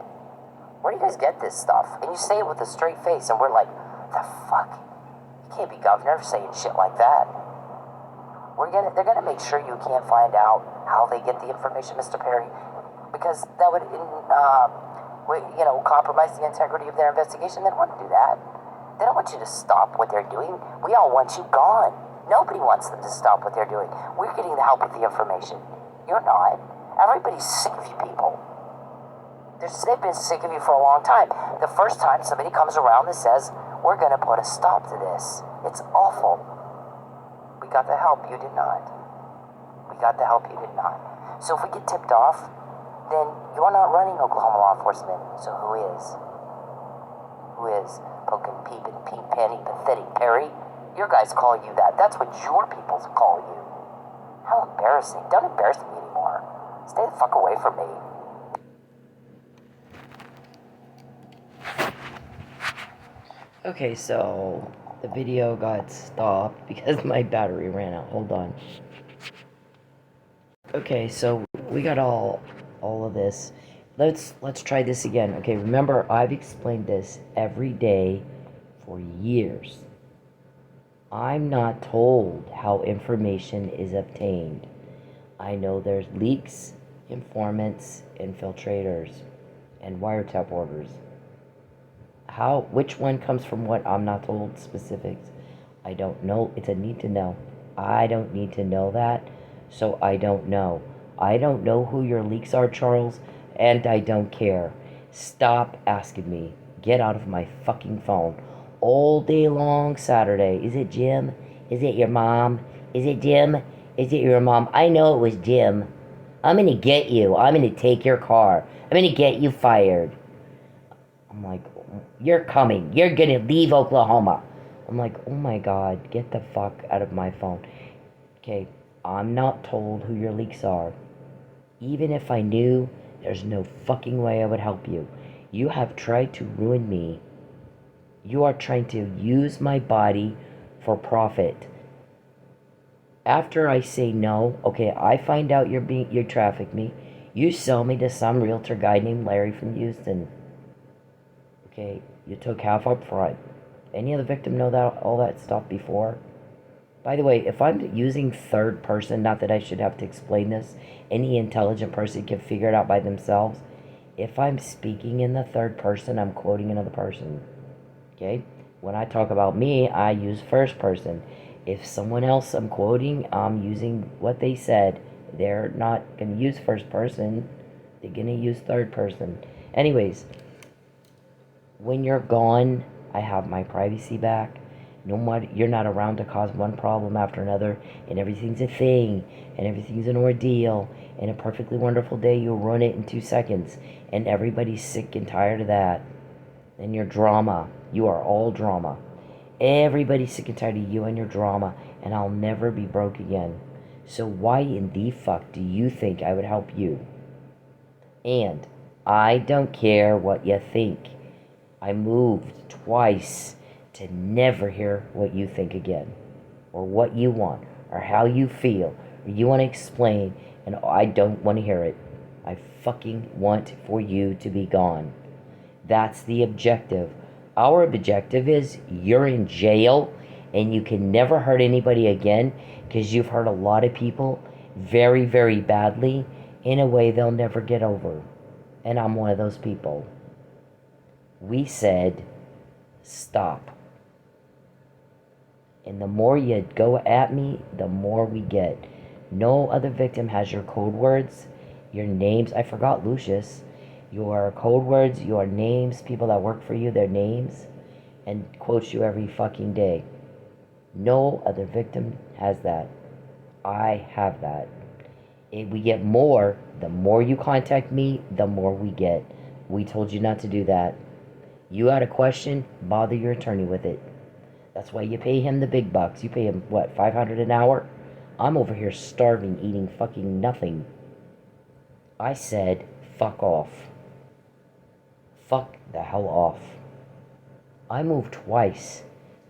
Where do you guys get this stuff? And you say it with a straight face, and we're like, the fuck? You can't be governor saying shit like that. They're gonna make sure you can't find out how they get the information, Mr. Perry, because that would, compromise the integrity of their investigation. They don't want to do that. They don't want you to stop what they're doing. We all want you gone. Nobody wants them to stop what they're doing. We're getting the help with the information. You're not. Everybody's sick of you people. They've been sick of you for a long time. The first time somebody comes around and says, we're going to put a stop to this. It's awful. We got the help, you did not. We got the help, you did not. So if we get tipped off, then you're not running Oklahoma law enforcement. So who is? Who is? Poking, peeping, peep, panning, pathetic Perry? Your guys call you that. That's what your people call you. How embarrassing. Don't embarrass me anymore. Stay the fuck away from me. Okay, so the video got stopped because my battery ran out. Hold on. Okay, so we got all of this. Let's try this again. Okay, remember I've explained this every day for years. I'm not told how information is obtained. I know there's leaks, informants, infiltrators, and wiretap orders. Which one comes from what? I'm not told specifics. I don't know. It's a need to know. I don't need to know that, so I don't know. I don't know who your leaks are, Charles, and I don't care. Stop asking me. Get out of my fucking phone. All day long Saturday. Is it Jim? Is it your mom? Is it Jim? Is it your mom? I know it was Jim. I'm gonna get you. I'm gonna take your car. I'm gonna get you fired. I'm like, you're coming. You're gonna leave Oklahoma. I'm like, oh my God, get the fuck out of my phone. Okay, I'm not told who your leaks are. Even if I knew, there's no fucking way I would help you. You have tried to ruin me. You are trying to use my body for profit. After I say no, okay, I find out you traffic me. You sell me to some realtor guy named Larry from Houston. Okay, you took half up front. Any other victim know that all that stuff before? By the way, if I'm using third person, not that I should have to explain this, any intelligent person can figure it out by themselves. If I'm speaking in the third person, I'm quoting another person. Okay? When I talk about me, I use first person. If someone else I'm quoting, I'm using what they said. They're not going to use first person. They're going to use third person. Anyways, when you're gone, I have my privacy back. You're not around to cause one problem after another, and everything's a thing, and everything's an ordeal, and a perfectly wonderful day, you'll run it in 2 seconds, and everybody's sick and tired of that. And your drama. You are all drama. Everybody's sick and tired of you and your drama, and I'll never be broke again. So why in the fuck do you think I would help you? And I don't care what you think. I moved twice to never hear what you think again, or what you want, or how you feel, or you want to explain, and I don't want to hear it. I fucking want for you to be gone. That's the objective. Our objective is you're in jail and you can never hurt anybody again because you've hurt a lot of people very, very badly in a way they'll never get over. And I'm one of those people. We said, stop. And the more you go at me, the more we get. No other victim has your code words, your names. I forgot Lucius. Your code words, your names, people that work for you, their names, and quotes you every fucking day. No other victim has that. I have that. If we get more, the more you contact me, the more we get. We told you not to do that. You had a question, bother your attorney with it. That's why you pay him the big bucks. You pay him, what, $500 an hour? I'm over here starving, eating fucking nothing. I said, fuck off. Fuck the hell off. I moved twice.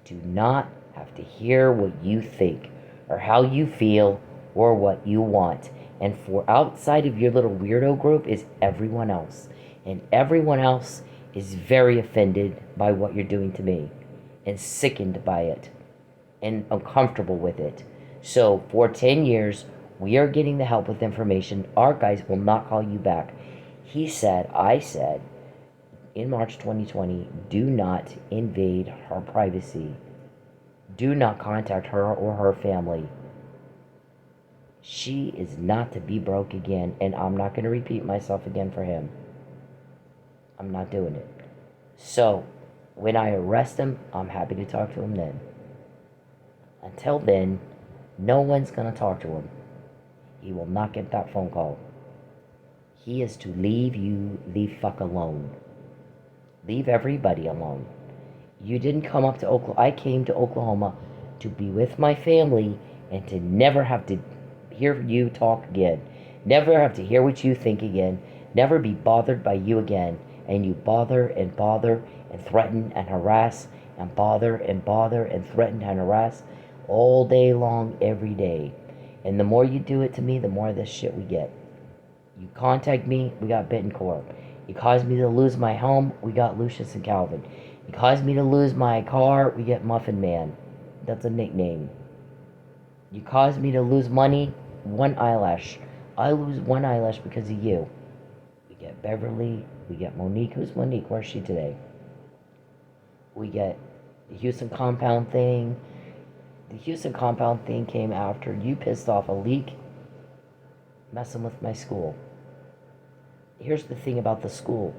Do not have to hear what you think, or how you feel, or what you want. And for outside of your little weirdo group is everyone else. And everyone else is very offended by what you're doing to me, and sickened by it. and uncomfortable with it. So for 10 years, we are getting the help with information. Our guys will not call you back. I said, in March 2020, do not invade her privacy. Do not contact her or her family. She is not to be broke again, and I'm not going to repeat myself again for him. I'm not doing it. So, when I arrest him, I'm happy to talk to him then. Until then, no one's going to talk to him. He will not get that phone call. He is to leave you the fuck alone. Leave everybody alone. You didn't come up to Oklahoma. I came to Oklahoma to be with my family and to never have to hear you talk again. Never have to hear what you think again. Never be bothered by you again. And you bother and threaten and harass and bother and threaten and harass all day long, every day. And the more you do it to me, the more of this shit we get. You contact me, we got Bittencourt. You caused me to lose my home, we got Lucius and Calvin. You caused me to lose my car, we get Muffin Man. That's a nickname. You caused me to lose money, one eyelash. I lose one eyelash because of you. We get Beverly, we get Monique. Who's Monique? Where's she today? We get the Houston compound thing. The Houston compound thing came after you pissed off a leak messing with my school. Here's the thing about the school.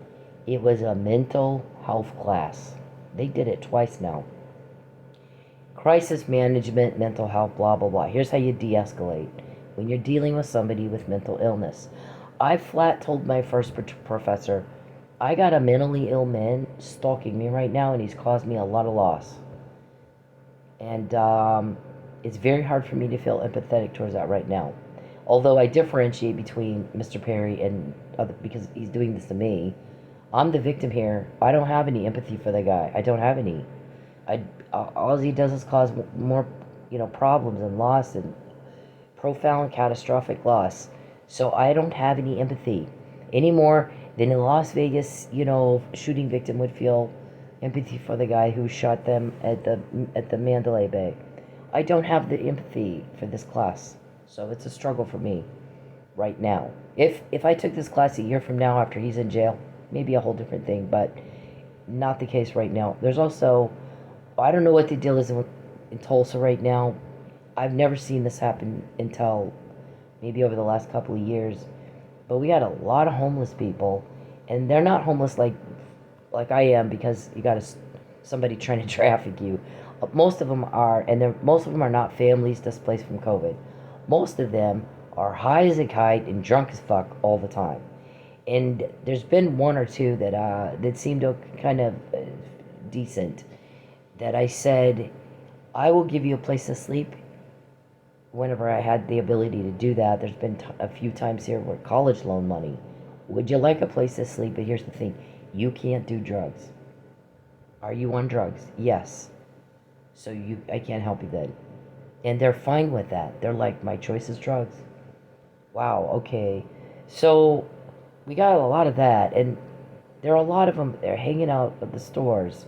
It was a mental health class. They did it twice now. Crisis management, mental health, blah, blah, blah. Here's how you de-escalate when you're dealing with somebody with mental illness. I flat told my first professor, I got a mentally ill man stalking me right now, and he's caused me a lot of loss. And it's very hard for me to feel empathetic towards that right now. Although I differentiate between Mr. Perry and other, because he's doing this to me. I'm the victim here. I don't have any empathy for the guy. I don't have any. All he does is cause more, problems and loss and profound, catastrophic loss. So I don't have any empathy any more than a Las Vegas, shooting victim would feel empathy for the guy who shot them at the Mandalay Bay. I don't have the empathy for this class, so it's a struggle for me right now. If I took this class a year from now after he's in jail, maybe a whole different thing, but not the case right now. There's also, I don't know what the deal is in Tulsa right now. I've never seen this happen until maybe over the last couple of years, but we had a lot of homeless people, and they're not homeless like I am, because you got somebody trying to traffic you. Most of them are, and most of them are not families displaced from COVID. Most of them are high as a kite and drunk as fuck all the time. And there's been one or two that seemed kind of decent, that I said, I will give you a place to sleep whenever I had the ability to do that. There's been a few times here where college loan money. Would you like a place to sleep? But here's the thing. You can't do drugs. Are you on drugs? Yes. So I can't help you then. And they're fine with that. They're like, my choice is drugs. Wow, okay. So we got a lot of that, and there are a lot of them. They're hanging out at the stores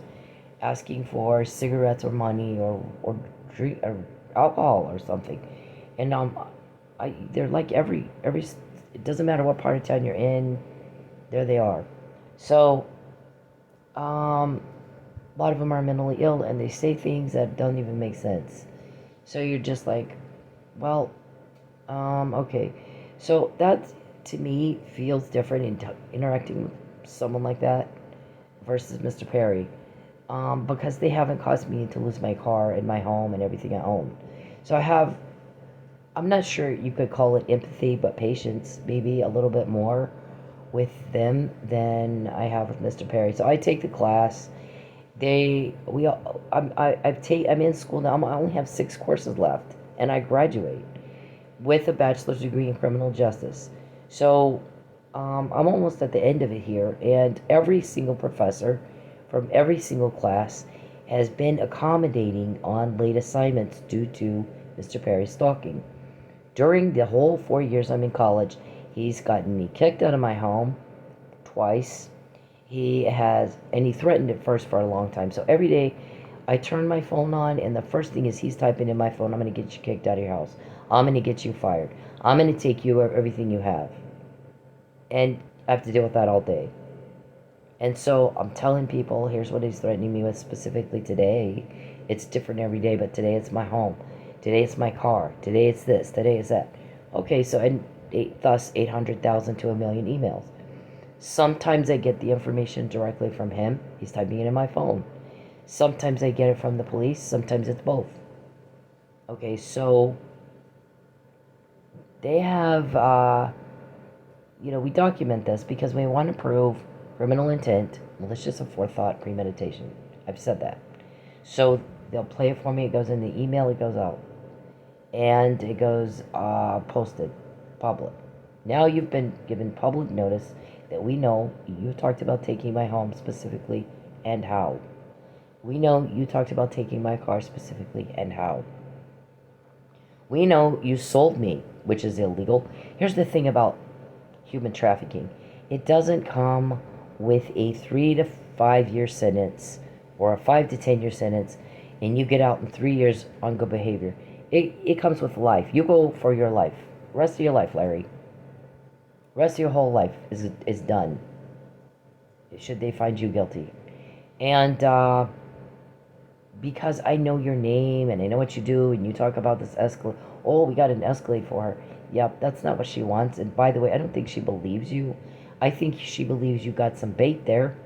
asking for cigarettes or money or drink or alcohol or something. And they're like every it doesn't matter what part of town you're in, there they are. So a lot of them are mentally ill, and they say things that don't even make sense. So you're just like, well, okay. So that, to me, feels different in interacting with someone like that versus Mr. Perry, because they haven't caused me to lose my car and my home and everything I own. So I'm not sure you could call it empathy, but patience, maybe a little bit more with them than I have with Mr. Perry. So I take the class. I'm in school now. I only have 6 courses left, and I graduate with a bachelor's degree in criminal justice. So I'm almost at the end of it here, and every single professor from every single class has been accommodating on late assignments due to Mr. Perry's stalking. During the whole 4 years I'm in college, he's gotten me kicked out of my home twice. He threatened it first for a long time. So every day I turn my phone on, and the first thing is he's typing in my phone, I'm going to get you kicked out of your house. I'm going to get you fired. I'm going to take you everything you have. And I have to deal with that all day. And so I'm telling people, here's what he's threatening me with specifically today. It's different every day, but today it's my home. Today it's my car. Today it's this. Today it's that. Okay, so and thus 800,000 to 1,000,000 emails. Sometimes I get the information directly from him. He's typing it in my phone. Sometimes I get it from the police. Sometimes it's both. Okay, so they have, we document this because we want to prove criminal intent, malicious aforethought, premeditation. I've said that. So they'll play it for me. It goes in the email. It goes out. And it goes posted, public. Now you've been given public notice that we know you talked about taking my home specifically and how. We know you talked about taking my car specifically and how. We know you sold me, which is illegal. Here's the thing about human trafficking. It doesn't come with a 3 to 5 year sentence or a 5 to 10 year sentence and you get out in 3 years on good behavior. It comes with life. You go for your life. Rest of your life, Larry. Rest of your whole life is done. Should they find you guilty. And because I know your name and I know what you do and you talk about this Escalade. Oh, we got an Escalade for her. Yep, that's not what she wants. And by the way, I don't think she believes you. I think she believes you got some bait there.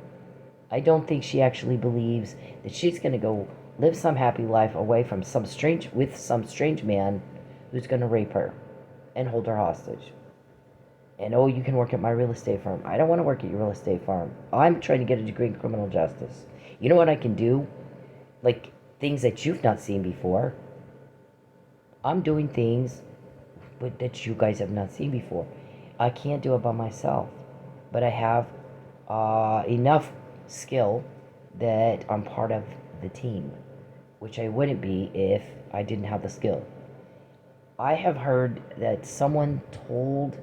I don't think she actually believes that she's going to go live some happy life away from some strange man who's going to rape her and hold her hostage. And oh, you can work at my real estate firm. I don't want to work at your real estate firm. I'm trying to get a degree in criminal justice. You know what I can do? Like things that you've not seen before. I'm doing things that you guys have not seen before. I can't do it by myself, but I have enough skill that I'm part of the team, which I wouldn't be if I didn't have the skill. I have heard that someone told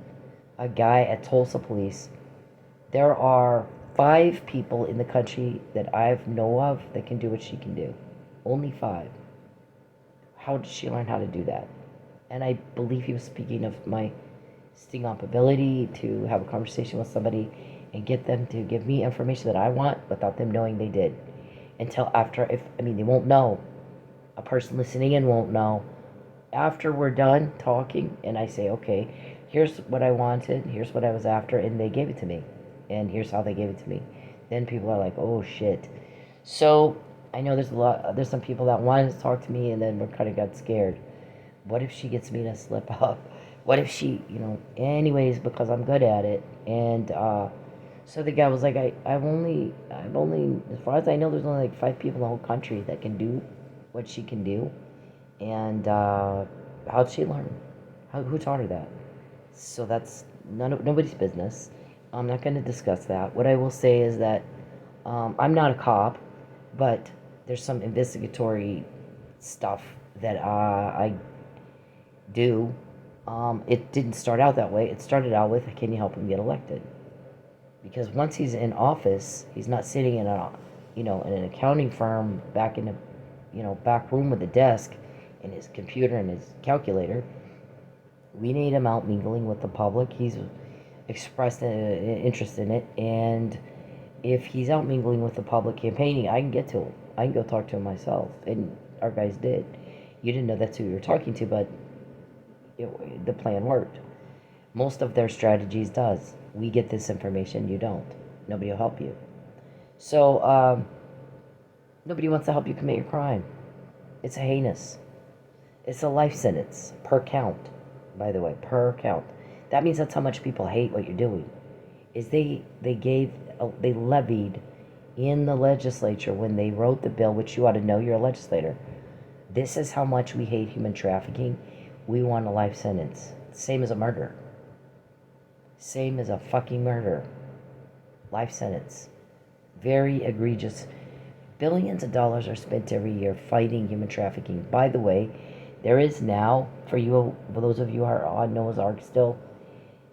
a guy at Tulsa Police, there are 5 people in the country that I know of that can do what she can do. Only 5. How did she learn how to do that? And I believe he was speaking of my sting up ability to have a conversation with somebody and get them to give me information that I want without them knowing they did. Until after, they won't know. A person listening in won't know. After we're done talking and I say, okay, here's what I wanted, here's what I was after, and they gave it to me. And here's how they gave it to me. Then people are like, oh shit. So I know there's some people that wanted to talk to me and then kind of got scared. What if she gets me to slip up? What if she, anyways, because I'm good at it. And so the guy was like, I've only, as far as I know, there's only like 5 people in the whole country that can do what she can do. And how'd she learn? Who taught her that? So that's nobody's business. I'm not going to discuss that. What I will say is that I'm not a cop, but there's some investigatory stuff that I do. It didn't start out that way. It started out with, can you help him get elected? Because once he's in office, he's not sitting in in an accounting firm back in a back room with a desk and his computer and his calculator. We need him out mingling with the public. He's expressed an interest in it, and if he's out mingling with the public campaigning, I can get to him. I can go talk to him myself, and our guys did. You didn't know that's who you were talking to, but the plan worked. Most of their strategies does. We get this information, you don't. Nobody will help you. So, nobody wants to help you commit your crime. It's heinous. It's a life sentence per count, by the way, per count. That means that's how much people hate what you're doing. Is they levied in the legislature when they wrote the bill, which you ought to know, you're a legislator. This is how much we hate human trafficking. We want a life sentence. Same as a murder. Same as a fucking murder. Life sentence. Very egregious. Billions of dollars are spent every year fighting human trafficking. By the way, there is now, for those of you who are on Noah's Ark still,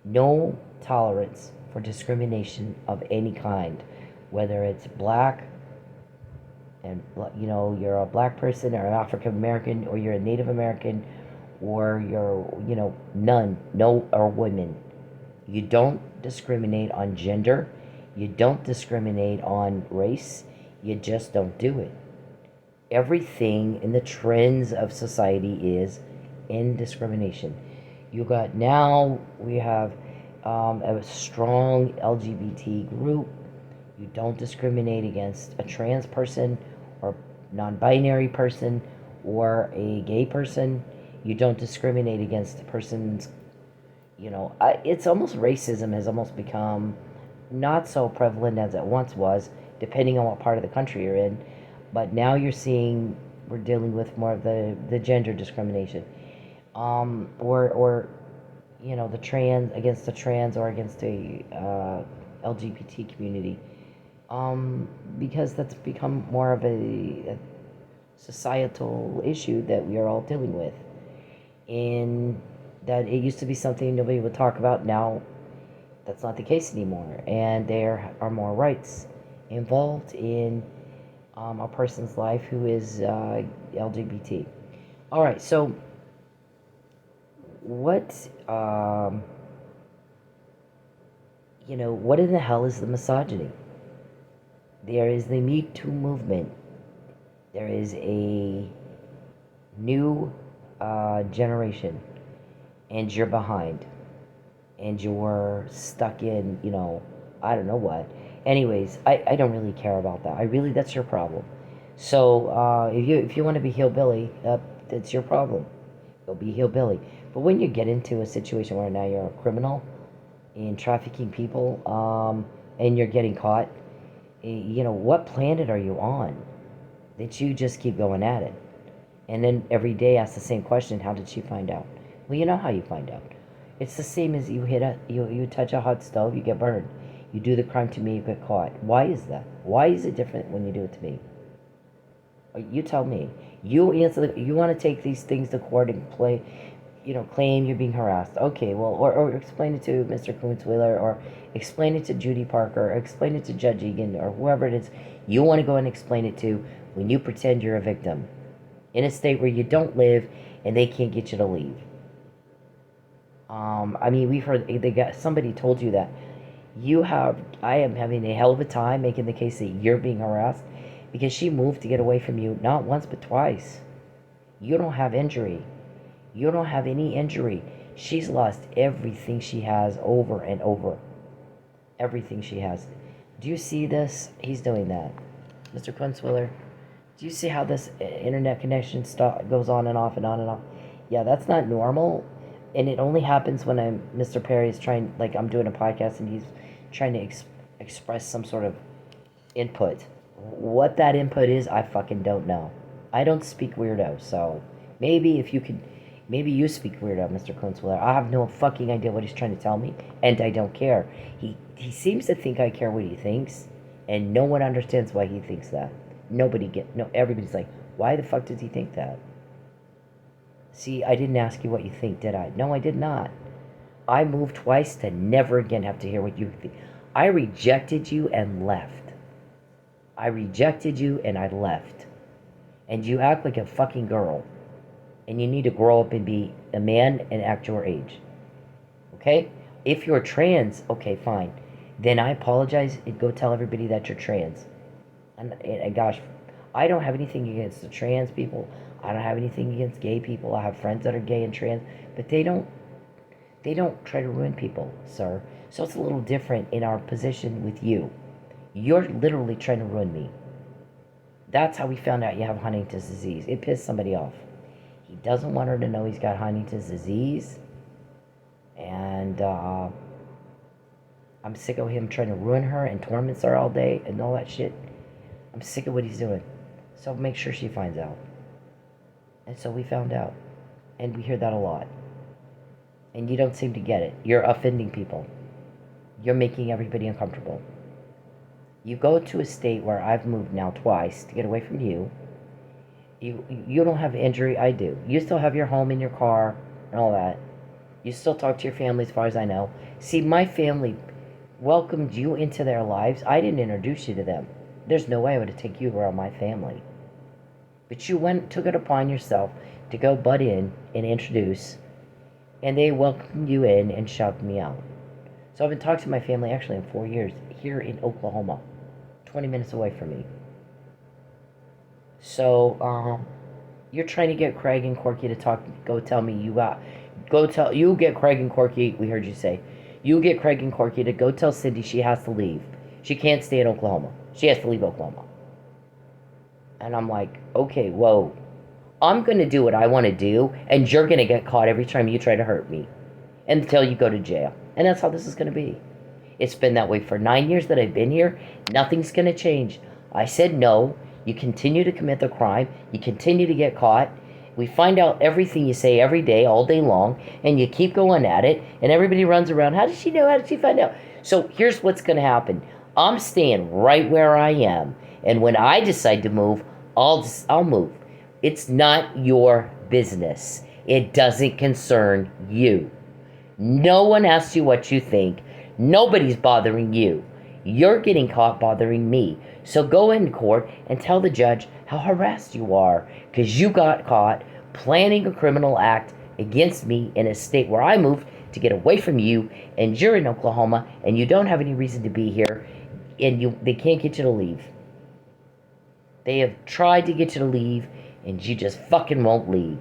no tolerance for discrimination of any kind. Whether it's black, and you're a black person or African American or you're a Native American or you're none, no, or women. You don't discriminate on gender. You don't discriminate on race. You just don't do it. Everything in the trends of society is indiscrimination. We have a strong LGBT group. You don't discriminate against a trans person or non-binary person or a gay person. You don't discriminate against persons. It's almost racism has almost become not so prevalent as it once was, depending on what part of the country you're in. But now we're dealing with more of the gender discrimination, or the trans or against the LGBT community, because that's become more of a societal issue that we are all dealing with. And that it used to be something nobody would talk about. Now that's not the case anymore, and there are more rights involved in a person's life who is LGBT. All right, so what what in the hell is the misogyny? There is the Me Too movement. There is a new generation, and you're behind, and you're stuck in, I don't know what. Anyways, I don't really care about that. That's your problem. So if you want to be hillbilly, that's your problem. Go be hillbilly. But when you get into a situation where now you're a criminal in trafficking people, and you're getting caught, what planet are you on that you just keep going at it? And then every day ask the same question: how did she find out? Well, you know how you find out. It's the same as you touch a hot stove, you get burned. You do the crime to me, you get caught. Why is that? Why is it different when you do it to me? You tell me. You answer. You want to take these things to court and claim you're being harassed. Okay, well, or explain it to Mr. Kunzweiler, or explain it to Judy Parker, or explain it to Judge Egan, or whoever it is you want to go and explain it to when you pretend you're a victim in a state where you don't live and they can't get you to leave. We've heard somebody told you that I am having a hell of a time making the case that you're being harassed because she moved to get away from you not once but twice. You don't have injury. You don't have any injury. She's lost everything she has over and over. Everything she has. Do you see this? He's doing that. Mr. Kunzweiler, do you see how this internet connection goes on and off and on and off? Yeah, that's not normal. And it only happens when Mr. Perry is trying, like I'm doing a podcast and he's trying to express some sort of input. What that input is, I fucking don't know. I don't speak weirdo, so maybe you speak weirdo, Mr. Kunzweiler. I have no fucking idea what he's trying to tell me, and I don't care. He seems to think I care what he thinks, and no one understands why he thinks that. Everybody's like, why the fuck does he think that? See, I didn't ask you what you think, did I? No, I did not. I moved twice to never again have to hear what you think. I rejected you and left. I rejected you and I left. And you act like a fucking girl. And you need to grow up and be a man and act your age. Okay? If you're trans, okay, fine. Then I apologize and go tell everybody that you're trans. And gosh, I don't have anything against the trans people. I don't have anything against gay people. I have friends that are gay and trans, but they don't try to ruin people, sir. So it's a little different in our position with you. You're literally trying to ruin me. That's how we found out you have Huntington's disease. It pissed somebody off. He doesn't want her to know he's got Huntington's disease. And I'm sick of him trying to ruin her and torments her all day and all that shit. I'm sick of what he's doing. So make sure she finds out. And so we found out. And we hear that a lot. And you don't seem to get it. You're offending people. You're making everybody uncomfortable. You go to a state where I've moved now twice to get away from you. You don't have injury, I do. You still have your home and your car and all that. You still talk to your family as far as I know. See, my family welcomed you into their lives. I didn't introduce you to them. there's no way I would have taken you around my family. But you took it upon yourself to go butt in and introduce, and they welcomed you in and shoved me out. So I've been talking to my family actually in 4 years here in Oklahoma, 20 minutes away from me. So, you're trying to get Craig and Corky to go tell me you get Craig and Corky, we heard you say, you get Craig and Corky to go tell Cindy she has to leave. She can't stay in Oklahoma. She has to leave Oklahoma. And I'm like, okay, whoa. I'm going to do what I want to do, and you're going to get caught every time you try to hurt me until you go to jail. And that's how this is going to be. It's been that way for 9 years that I've been here. Nothing's going to change. I said no. You continue to commit the crime. You continue to get caught. We find out everything you say every day, all day long, and you keep going at it, and everybody runs around. How did she know? How did she find out? So here's what's going to happen. I'm staying right where I am, and when I decide to move, I'll move. It's not your business. It doesn't concern you. No one asks you what you think. Nobody's bothering you. You're getting caught bothering me. So go in court and tell the judge how harassed you are because you got caught planning a criminal act against me in a state where I moved to get away from you, and you're in Oklahoma and you don't have any reason to be here, and they can't get you to leave. They have tried to get you to leave, and you just fucking won't leave.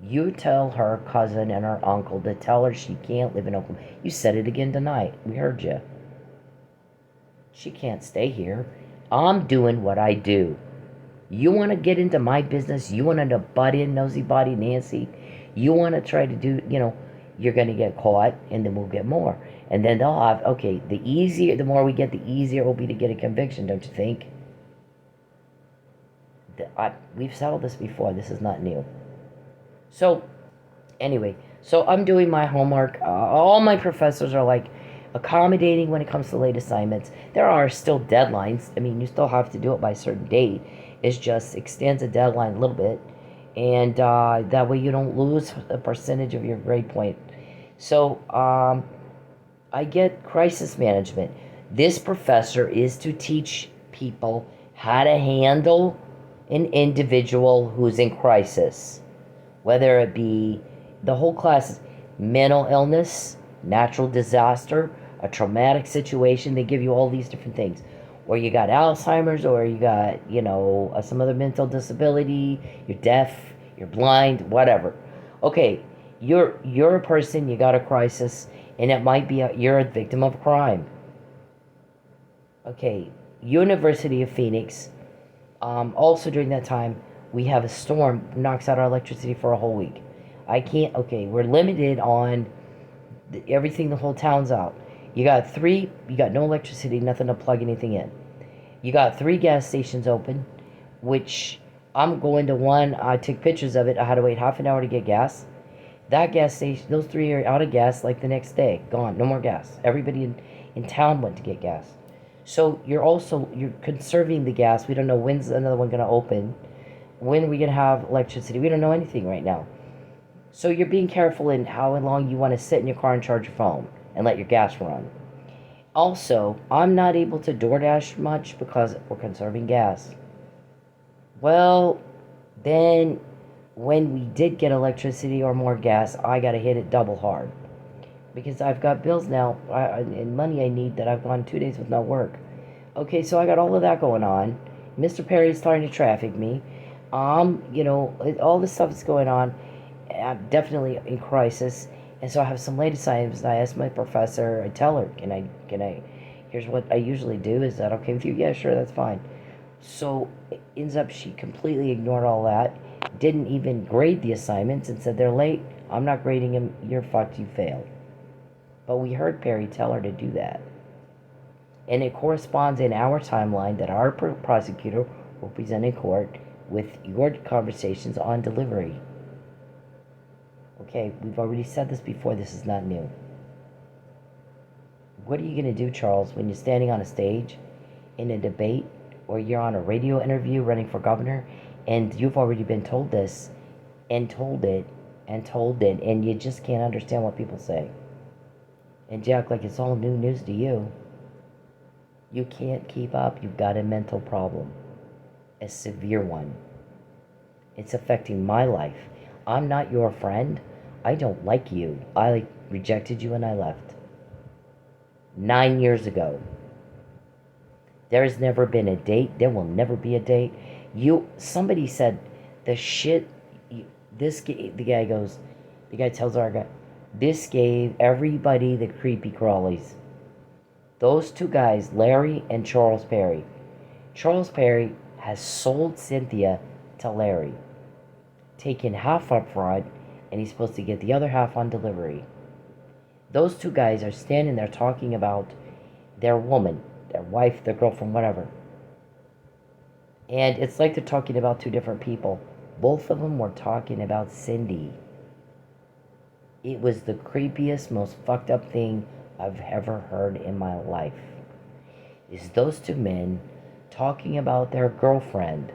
You tell her cousin and her uncle to tell her she can't live in Oklahoma. You said it again tonight. We heard you. She can't stay here. I'm doing what I do. You want to get into my business? You want to butt in, nosy body Nancy? You want to try to do, you're going to get caught, and then we'll get more. And then they'll have, okay, the more we get, the easier it will be to get a conviction, don't you think? We've settled this before. This is not new. So, anyway, I'm doing my homework. All my professors are like accommodating when it comes to late assignments. There are still deadlines. I mean, you still have to do it by a certain date. It just extends the deadline a little bit. And that way you don't lose a percentage of your grade point. So, I get crisis management. This professor is to teach people how to handle an individual who's in crisis, whether it be the whole class is mental illness, natural disaster, a traumatic situation. They give you all these different things, or you got Alzheimer's, or you got some other mental disability, you're deaf, you're blind, whatever. Okay, you're a person, you got a crisis, and it might be you're a victim of crime. Okay, University of Phoenix. Also during that time, we have a storm knocks out our electricity for a whole week. We're limited on everything. The whole town's out. You got no electricity, nothing to plug anything in. You got 3 gas stations open, which I'm going to one. I took pictures of it. I had to wait half an hour to get gas. That gas station, those 3 are out of gas like the next day. Gone, no more gas. Everybody in town went to get gas. So you're conserving the gas. We don't know when's another one going to open. When are we going to have electricity? We don't know anything right now. So you're being careful in how long you want to sit in your car and charge your phone and let your gas run. Also, I'm not able to DoorDash much because we're conserving gas. Well, then when we did get electricity or more gas, I got to hit it double hard. Because I've got bills now and money I need that I've gone 2 days with no work. Okay, so I got all of that going on. Mr. Perry's starting to traffic me. All this stuff is going on. I'm definitely in crisis. And so I have some late assignments. I asked my professor, I tell her, can I, here's what I usually do. Is that okay with you? Yeah, sure, that's fine. So it ends up she completely ignored all that. Didn't even grade the assignments and said they're late. I'm not grading them. You're fucked. You failed. But we heard Perry tell her to do that. And it corresponds in our timeline that our prosecutor will present in court with your conversations on delivery. Okay, we've already said this before. This is not new. What are you going to do, Charles, when you're standing on a stage in a debate or you're on a radio interview running for governor and you've already been told this and told it and you just can't understand what people say? And you act like it's all new news to you. You can't keep up. You've got a mental problem, a severe one. It's affecting my life. I'm not your friend. I don't like you. I rejected you and I left. 9 years ago. There has never been a date. There will never be a date. Somebody said the shit. The guy tells our guy, this gave everybody the creepy crawlies. Those two guys, Larry and Charles Perry. Charles Perry has sold Cynthia to Larry, taken half up front, and he's supposed to get the other half on delivery. Those two guys are standing there talking about their woman, their wife, their girlfriend, whatever. And it's like they're talking about two different people. Both of them were talking about Cindy. It was the creepiest, most fucked up thing I've ever heard in my life. Is those two men talking about their girlfriend,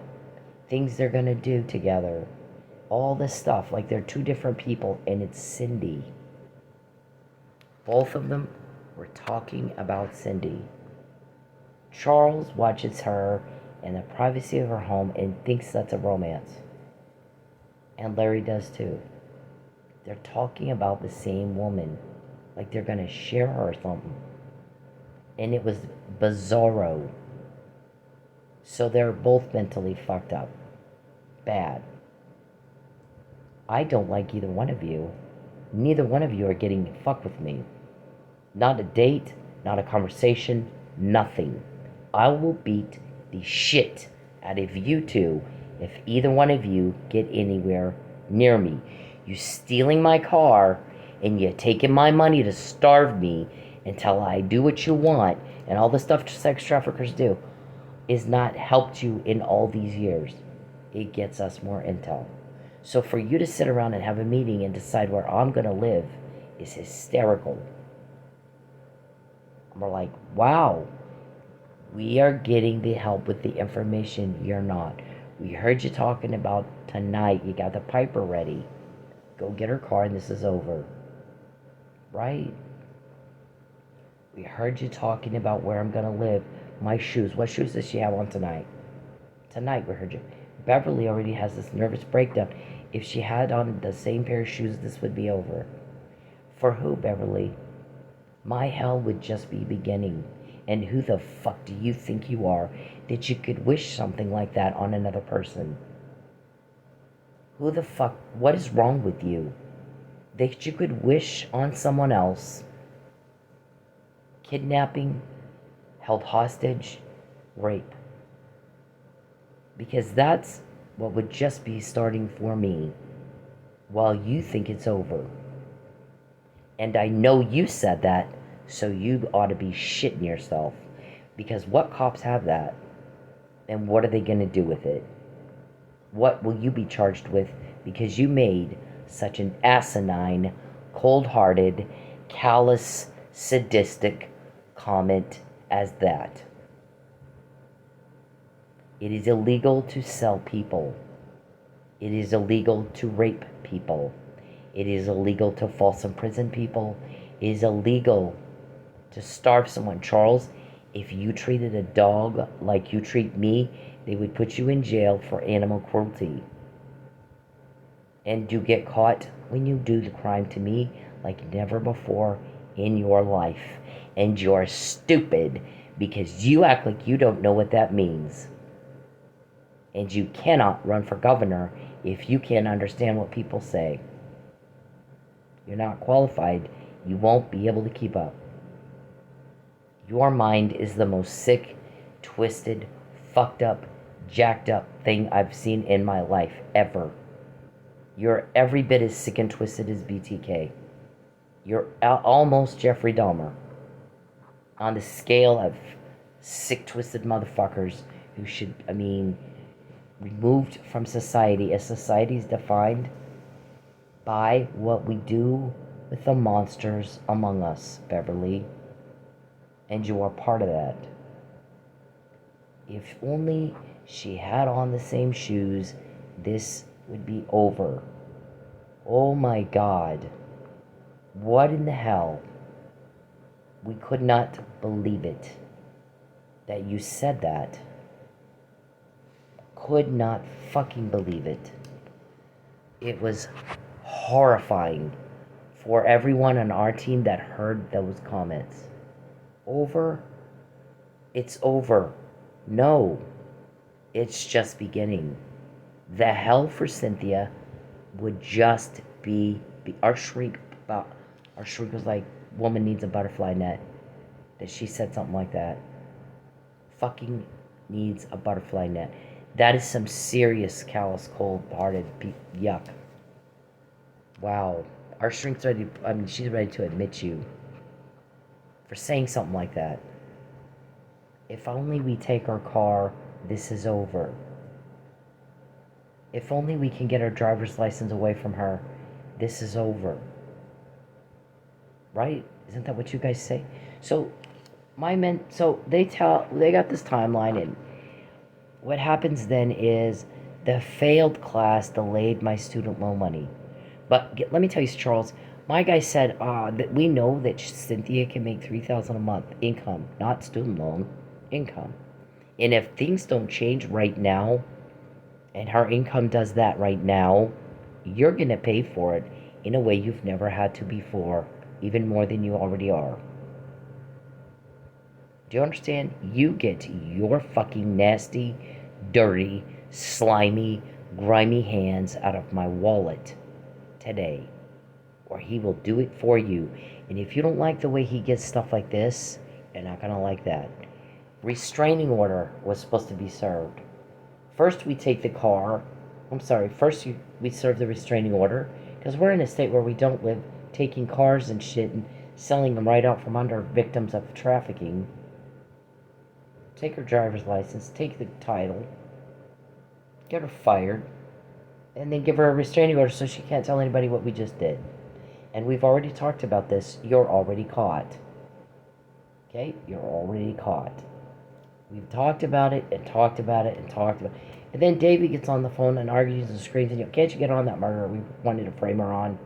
things they're gonna do together, all this stuff, like they're two different people, and it's Cindy. Both of them were talking about Cindy. Charles watches her in the privacy of her home and thinks that's a romance. And Larry does too. They're talking about the same woman, like they're gonna share her or something. And it was bizarro. So they're both mentally fucked up. Bad. I don't like either one of you. Neither one of you are getting fucked with me. Not a date, not a conversation, nothing. I will beat the shit out of you two if either one of you get anywhere near me. You stealing my car and you taking my money to starve me until I do what you want and all the stuff sex traffickers do is not helped you in all these years. It gets us more intel. So for you to sit around and have a meeting and decide where I'm going to live is hysterical. We're like, wow, we are getting the help with the information you're not. We heard you talking about tonight. You got the Piper ready. Go get her car and this is over. Right? We heard you talking about where I'm going to live. My shoes. What shoes does she have on tonight? Tonight we heard you. Beverly already has this nervous breakdown. If she had on the same pair of shoes, this would be over. For who, Beverly? My hell would just be beginning. And who the fuck do you think you are that you could wish something like that on another person? Who the fuck? What is wrong with you? That you could wish on someone else kidnapping, held hostage, rape. Because that's what would just be starting for me while you think it's over. And I know you said that, so you ought to be shitting yourself. Because what cops have that? And what are they going to do with it? What will you be charged with because you made such an asinine, cold-hearted, callous, sadistic comment as that? It is illegal to sell people. It is illegal to rape people. It is illegal to false imprison people. It is illegal to starve someone. Charles, if you treated a dog like you treat me, they would put you in jail for animal cruelty. And you get caught when you do the crime to me like never before in your life. And you're stupid because you act like you don't know what that means. And you cannot run for governor if you can't understand what people say. You're not qualified. You won't be able to keep up. Your mind is the most sick, twisted, fucked up, jacked up thing I've seen in my life, ever. You're every bit as sick and twisted as BTK. You're almost Jeffrey Dahmer. On the scale of sick, twisted motherfuckers who should, removed from society, as society is defined by what we do with the monsters among us, Beverly. And you are part of that. If only she had on the same shoes, this would be over. Oh my God. What in the hell? We could not believe it. that you said that. Could not fucking believe it. It was horrifying for everyone on our team that heard those comments. Over? It's over. No. It's just beginning. The hell for Cynthia would just be our shrink was like, woman needs a butterfly net. That she said something like that. Fucking needs a butterfly net. That is some serious, callous, cold-hearted yuck. Wow. Our shrink's ready, she's ready to admit you for saying something like that. If only we take our car, this is over. If only we can get our driver's license away from her, this is over. Right? Isn't that what you guys say? So, they got this timeline, and what happens then is the failed class delayed my student loan money. But let me tell you, Charles, my guy said that we know that Cynthia can make $3,000 a month income, not student loan income. And if things don't change right now, and her income does that right now, you're going to pay for it in a way you've never had to before, even more than you already are. Do you understand? You get your fucking nasty, dirty, slimy, grimy hands out of my wallet today, or he will do it for you. And if you don't like the way he gets stuff like this, you're not gonna like that. Restraining order was supposed to be served. First we take the car. We serve the restraining order, because we're in a state where we don't live taking cars and shit and selling them right out from under victims of trafficking. Take her driver's license, take the title, get her fired, and then give her a restraining order so she can't tell anybody what we just did. And we've already talked about this. You're already caught. Okay? You're already caught. We've talked about it and talked about it and talked about it. And then David gets on the phone and argues and screams, and can't you get on that murder we wanted to frame her on?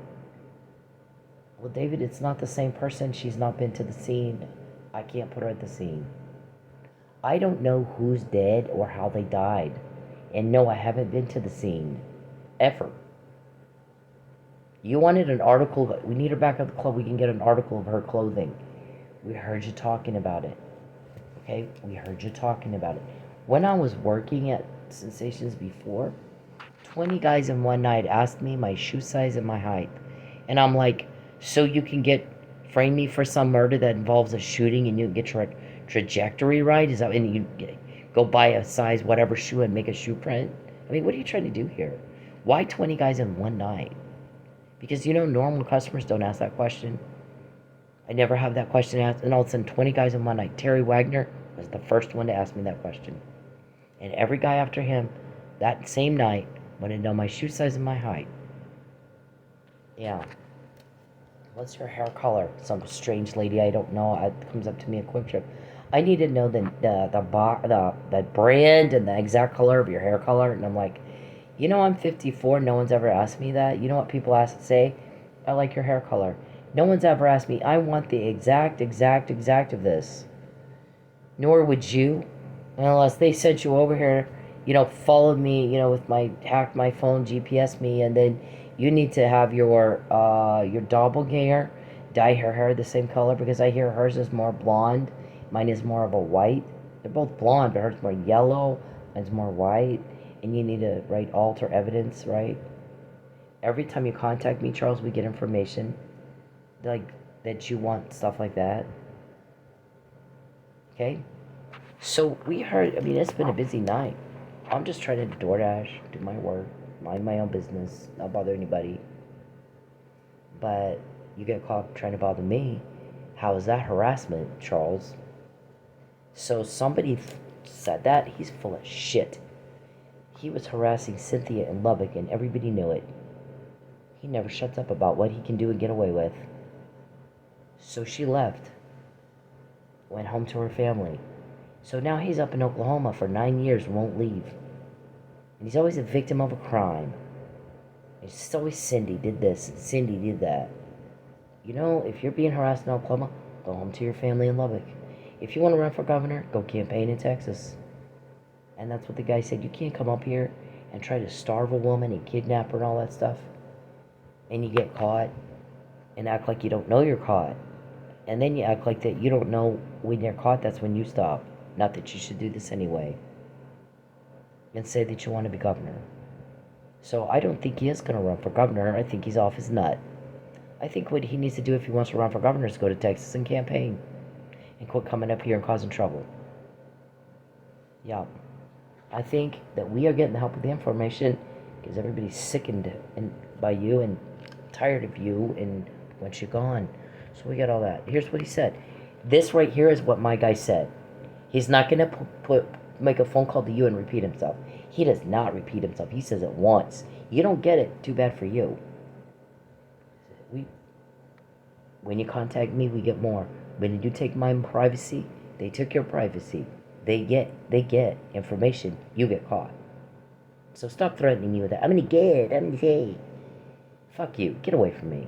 Well, David, it's not the same person. She's not been to the scene. I can't put her at the scene. I don't know who's dead or how they died. And no, I haven't been to the scene. Ever. You wanted an article. We need her back at the club. We can get an article of her clothing. We heard you talking about it. Okay? We heard you talking about it. When I was working at Sensations before, 20 guys in one night asked me my shoe size and my height. And I'm like, so you can frame me for some murder that involves a shooting and you get your trajectory right? Is that, and you go buy a size whatever shoe and make a shoe print? I mean, what are you trying to do here? Why 20 guys in one night? Because, normal customers don't ask that question. I never have that question asked, and all of a sudden 20 guys in one night. Terry Wagner was the first one to ask me that question. And every guy after him, that same night, wanted to know my shoe size and my height. Yeah. What's your hair color? Some strange lady I don't know comes up to me at Quick Trip. I need to know the brand and the exact color of your hair color. And I'm like, I'm 54. No one's ever asked me that. You know what people say? I like your hair color. No one's ever asked me, I want the exact of this. Nor would you, unless they sent you over here, followed me, with hacked my phone, GPS me, and then you need to have your doppelganger dye her hair the same color, because I hear hers is more blonde, mine is more of a white. They're both blonde, but hers is more yellow, mine's more white, and you need to alter evidence, right? Every time you contact me, Charles, we get information, that you want stuff like that. Okay? So we heard, it's been a busy night. I'm just trying to DoorDash, do my work, mind my own business, not bother anybody. But you get caught trying to bother me. How is that harassment, Charles? So somebody said that. He's full of shit. He was harassing Cynthia in Lubbock, and everybody knew it. He never shuts up about what he can do and get away with. So she left. Went home to her family. So now he's up in Oklahoma for 9 years and won't leave. And he's always a victim of a crime. It's always Cindy did this and Cindy did that. If you're being harassed in Oklahoma, go home to your family in Lubbock. If you want to run for governor, go campaign in Texas. And that's what the guy said. You can't come up here and try to starve a woman and kidnap her and all that stuff. And you get caught and act like you don't know you're caught. And then you act like that you don't know when you're caught, that's when you stop. Not that you should do this anyway. And say that you want to be governor. So I don't think he is going to run for governor. I think he's off his nut. I think what he needs to do if he wants to run for governor is go to Texas and campaign. And quit coming up here and causing trouble. Yeah. I think that we are getting the help with the information because everybody's sickened by you and tired of you and want you gone. So we got all that. Here's what he said. This right here is what my guy said. He's not going to make a phone call to you and repeat himself. He does not repeat himself. He says it once. You don't get it. Too bad for you. When you contact me, we get more. When you take my privacy, they took your privacy. They get information. You get caught. So stop threatening me with that. I'm gonna get. I'm gonna say. Fuck you. Get away from me.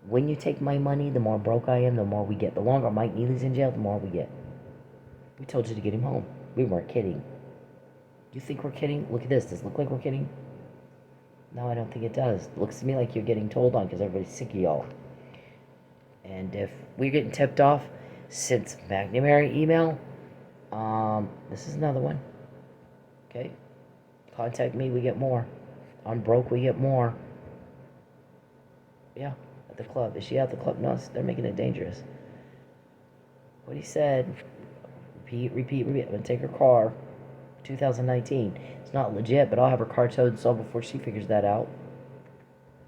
When you take my money, the more broke I am, the more we get. The longer Mike Neely's in jail, the more we get. We told you to get him home. We weren't kidding. You think we're kidding? Look at this. Does it look like we're kidding? No, I don't think it does. It looks to me like you're getting told on because everybody's sick of y'all. And if we're getting tipped off since McNamara email, this is another one. Okay? Contact me, we get more. I'm broke, we get more. Yeah, at the club. Is she at the club? No, they're making it dangerous. What he said, repeat. I'm gonna take her car, 2019. It's not legit, but I'll have her car towed and sold before she figures that out.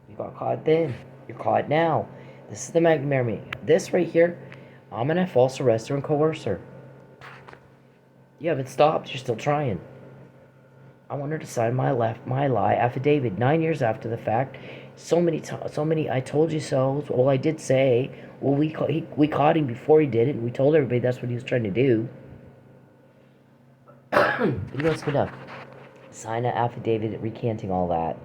You got caught then. You're caught now. This is the McNamara meeting. This right here, I'm gonna false arrest her and coerce her. You haven't stopped. You're still trying. I want her to sign my lie affidavit 9 years after the fact. So many I told you so. Well, I did say. Well, we caught him before he did it, and we told everybody that's what he was trying to do. He wants me to sign an affidavit recanting all that.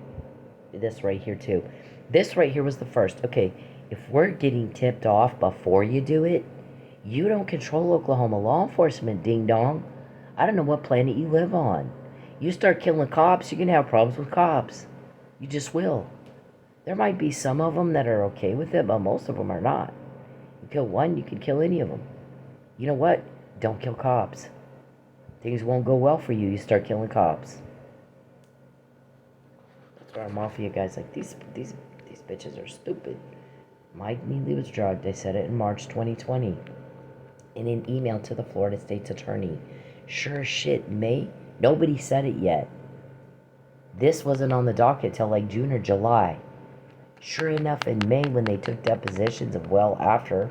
This right here too. This right here was the first. Okay, if we're getting tipped off before you do it, you don't control Oklahoma law enforcement, ding dong. I don't know what planet you live on. You start killing cops, you're going to have problems with cops. You just will. There might be some of them that are okay with it, but most of them are not. You kill one, you can kill any of them. You know what? Don't kill cops. Things won't go well for you. You start killing cops. That's why our mafia guys like these bitches are stupid. Mike Neely was drugged. They said it in March 2020 in an email to the Florida State's attorney. Sure as shit, May. Nobody said it yet. This wasn't on the docket till like June or July. Sure enough, in May when they took depositions of after,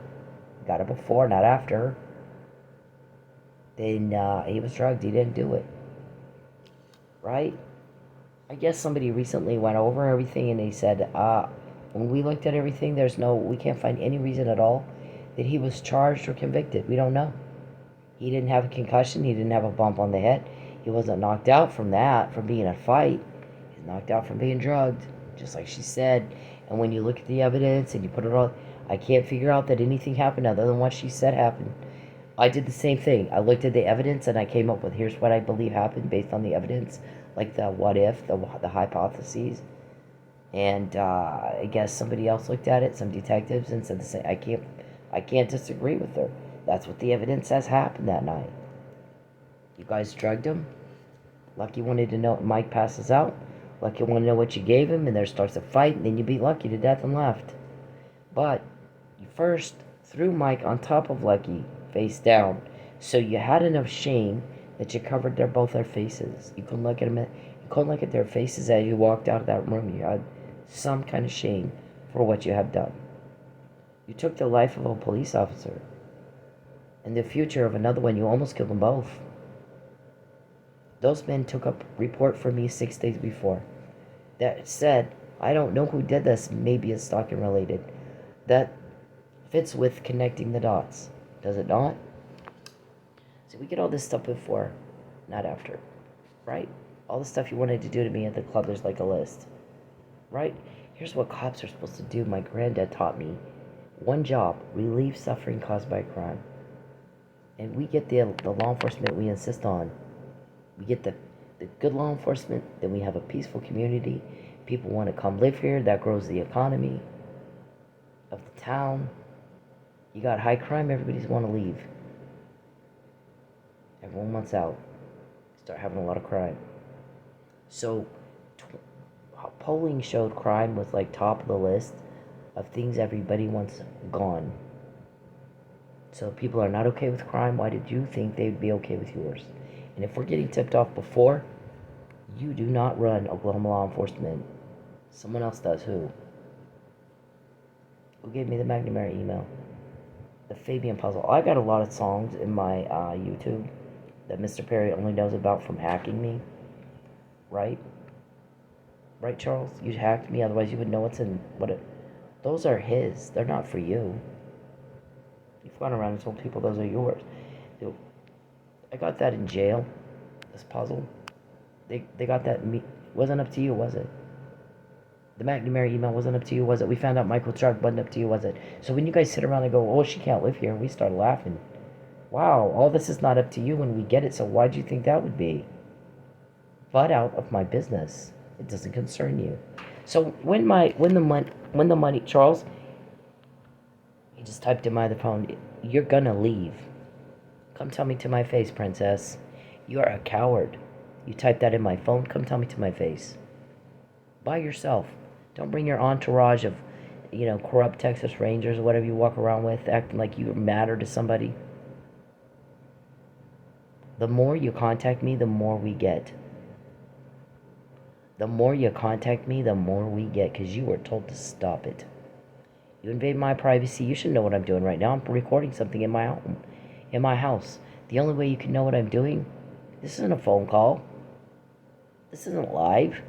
got it before, not after, then he was drugged. He didn't do it. Right? I guess somebody recently went over everything and they said, when we looked at everything, we can't find any reason at all that he was charged or convicted. We don't know. He didn't have a concussion. He didn't have a bump on the head. He wasn't knocked out from being in a fight. He's knocked out from being drugged, just like she said. And when you look at the evidence and you put it all, I can't figure out that anything happened other than what she said happened. I did the same thing. I looked at the evidence and I came up with here's what I believe happened based on the evidence, like the what if, the hypotheses. And I guess somebody else looked at it, some detectives, and said the same. I can't disagree with her. That's what the evidence says happened that night. You guys drugged him. Lucky wanted to know. Mike passes out. Lucky wanted to know what you gave him, and there starts a fight, and then you beat Lucky to death and left. But you first threw Mike on top of Lucky, face down, so you had enough shame that you covered both their faces. You couldn't look at them. You couldn't look at their faces as you walked out of that room. You had some kind of shame for what you have done. You took the life of a police officer. In the future of another one, you almost killed them both. Those men took a report from me 6 days before that said, I don't know who did this, maybe it's Stalker related. That fits with connecting the dots. Does it not? So we get all this stuff before, not after. Right? All the stuff you wanted to do to me at the club, there's like a list. Right? Here's what cops are supposed to do. My granddad taught me. One job, relieve suffering caused by crime. And we get the law enforcement we insist on. We get the good law enforcement, then we have a peaceful community. People want to come live here. That grows the economy of the town. You got high crime, everybody's want to leave. Everyone wants out. Start having a lot of crime. So, polling showed crime was like top of the list of things everybody wants gone. So, if people are not okay with crime, why did you think they'd be okay with yours? And if we're getting tipped off before, you do not run Oklahoma law enforcement. Someone else does. Who? Who gave me the McNamara email? The Fabian puzzle. I got a lot of songs in my YouTube that Mr. Perry only knows about from hacking me. Right? Right, Charles? You hacked me, otherwise you would know what's in what it. Those are his. They're not for you. You've gone around and told people those are yours. Dude, I got that in jail. This puzzle. They got that. Wasn't up to you, was it? The McNamara email wasn't up to you, was it? We found out Michael Chuck wasn't up to you, was it? So when you guys sit around and go, oh, she can't live here, we start laughing. Wow, all this is not up to you when we get it, so why'd you think that would be? Butt out of my business. It doesn't concern you. So when the money, Charles, he just typed in my phone, you're gonna leave. Come tell me to my face, princess. You are a coward. You typed that in my phone, come tell me to my face. By yourself. Don't bring your entourage of, corrupt Texas Rangers or whatever you walk around with, acting like you matter to somebody. The more you contact me, the more we get. The more you contact me, the more we get, because you were told to stop it. You invade my privacy. You should know what I'm doing right now. I'm recording something in my home, in my house. The only way you can know what I'm doing, this isn't a phone call. This isn't live.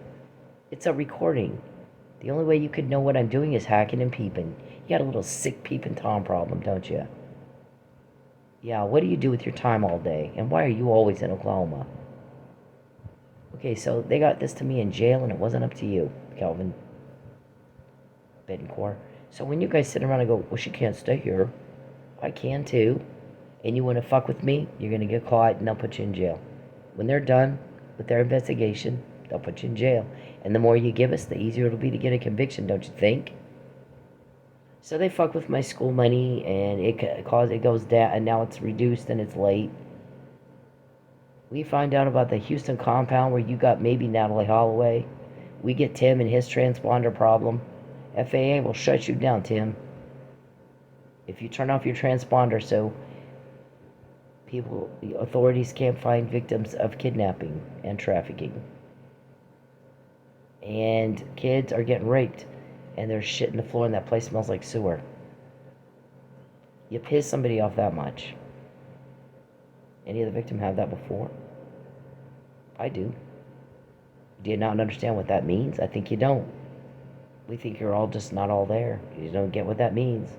It's a recording. The only way you could know what I'm doing is hacking and peeping. You got a little sick peeping Tom problem, don't you? Yeah, what do you do with your time all day? And why are you always in Oklahoma? Okay, so they got this to me in jail and it wasn't up to you, Calvin Bettencourt. So when you guys sit around and go, well, she can't stay here. I can too. And you want to fuck with me, you're going to get caught and they'll put you in jail. When they're done with their investigation, they'll put you in jail. And the more you give us, the easier it'll be to get a conviction, don't you think? So they fuck with my school money, and it goes down, and now it's reduced and it's late. We find out about the Houston compound where you got maybe Natalie Holloway. We get Tim and his transponder problem. FAA will shut you down, Tim. If you turn off your transponder so the authorities can't find victims of kidnapping and trafficking. And kids are getting raped, and there's shit in the floor, and that place smells like sewer. You piss somebody off that much. Any of the victim have that before? I do. Do you not understand what that means? I think you don't. We think you're all just not all there. You don't get what that means.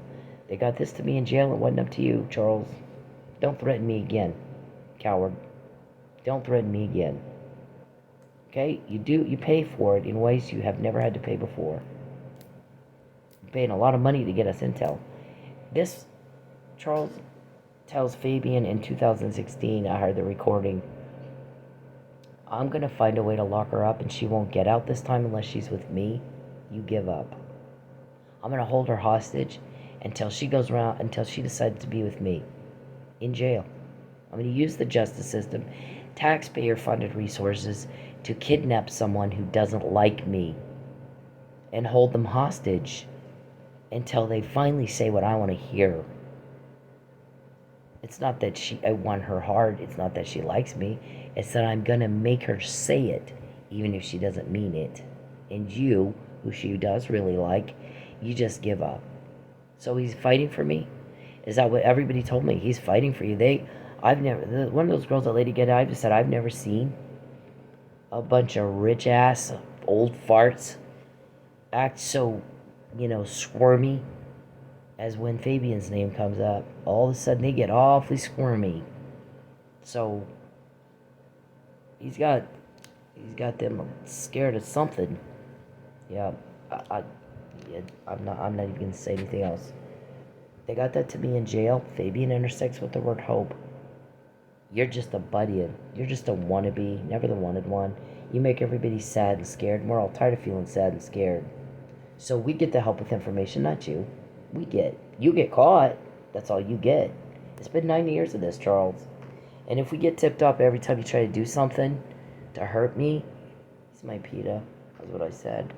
They got this to me in jail. It wasn't up to you, Charles. Don't threaten me again, coward. Don't threaten me again. Okay? You pay for it in ways you have never had to pay before. You're paying a lot of money to get us intel. This, Charles tells Fabian in 2016, I heard the recording, I'm going to find a way to lock her up and she won't get out this time unless she's with me. You give up. I'm going to hold her hostage until she decides to be with me. In jail. I'm going to use the justice system, taxpayer-funded resources, to kidnap someone who doesn't like me and hold them hostage until they finally say what I want to hear. It's not that I want her heart. It's not that she likes me. It's that I'm going to make her say it, even if she doesn't mean it. And you, who she does really like, you just give up. So he's fighting for me? Is that what everybody told me? He's fighting for you. One of those girls that Lady Get, I just said, I've never seen a bunch of rich ass old farts act so, squirmy as when Fabian's name comes up. All of a sudden they get awfully squirmy. So he's got them scared of something. Yeah, I'm not even gonna say anything else. They got that to me in jail. Fabian intersects with the word hope. You're just a butt-in. You're just a wannabe, never the wanted one. You make everybody sad and scared. We're all tired of feeling sad and scared. So we get the help with information, not you. You get caught. That's all you get. It's been 9 years of this, Charles. And if we get tipped off every time you try to do something to hurt me, he's my PETA. That's what I said.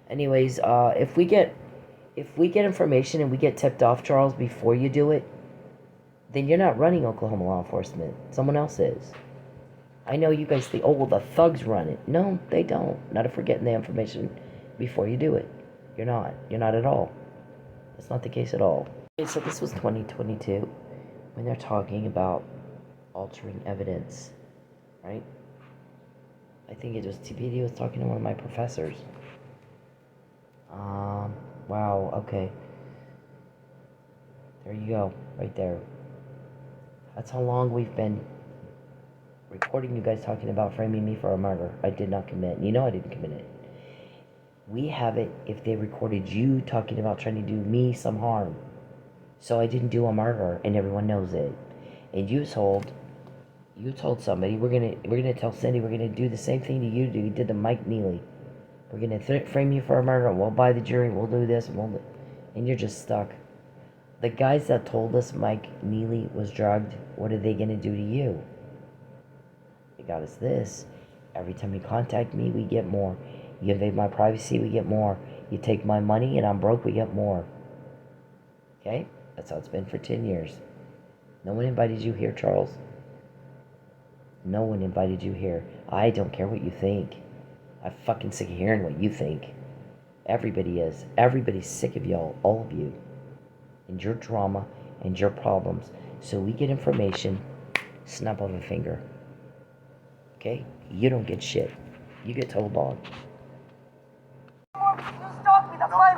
Anyways, if we get information and we get tipped off, Charles, before you do it, then you're not running Oklahoma law enforcement. Someone else is. I know you guys think, oh, well, the thugs run it. No, they don't. Not if we're getting the information before you do it. You're not. You're not at all. That's not the case at all. Okay, so this was 2022 when they're talking about altering evidence, right? I think it was TPD was talking to one of my professors. Wow, okay. There you go, right there. That's how long we've been recording you guys talking about framing me for a murder I did not commit. You know I didn't commit it. We have it if they recorded you talking about trying to do me some harm. So I didn't do a murder, and everyone knows it. And you told somebody we're gonna tell Cindy we're gonna do the same thing to you did to Mike Neely. We're gonna frame you for a murder. We'll buy the jury. We'll do this, and you're just stuck. The guys that told us Mike Neely was drugged, what are they gonna do to you? They got us this. Every time you contact me, we get more. You invade my privacy, we get more. You take my money and I'm broke, we get more. Okay? That's how it's been for 10 years. No one invited you here, Charles. No one invited you here. I don't care what you think. I'm fucking sick of hearing what you think. Everybody is. Everybody's sick of y'all, all of you. And your drama and your problems. So we get information, snap of a finger. Okay? You don't get shit. You get told on. You stalk me, that's why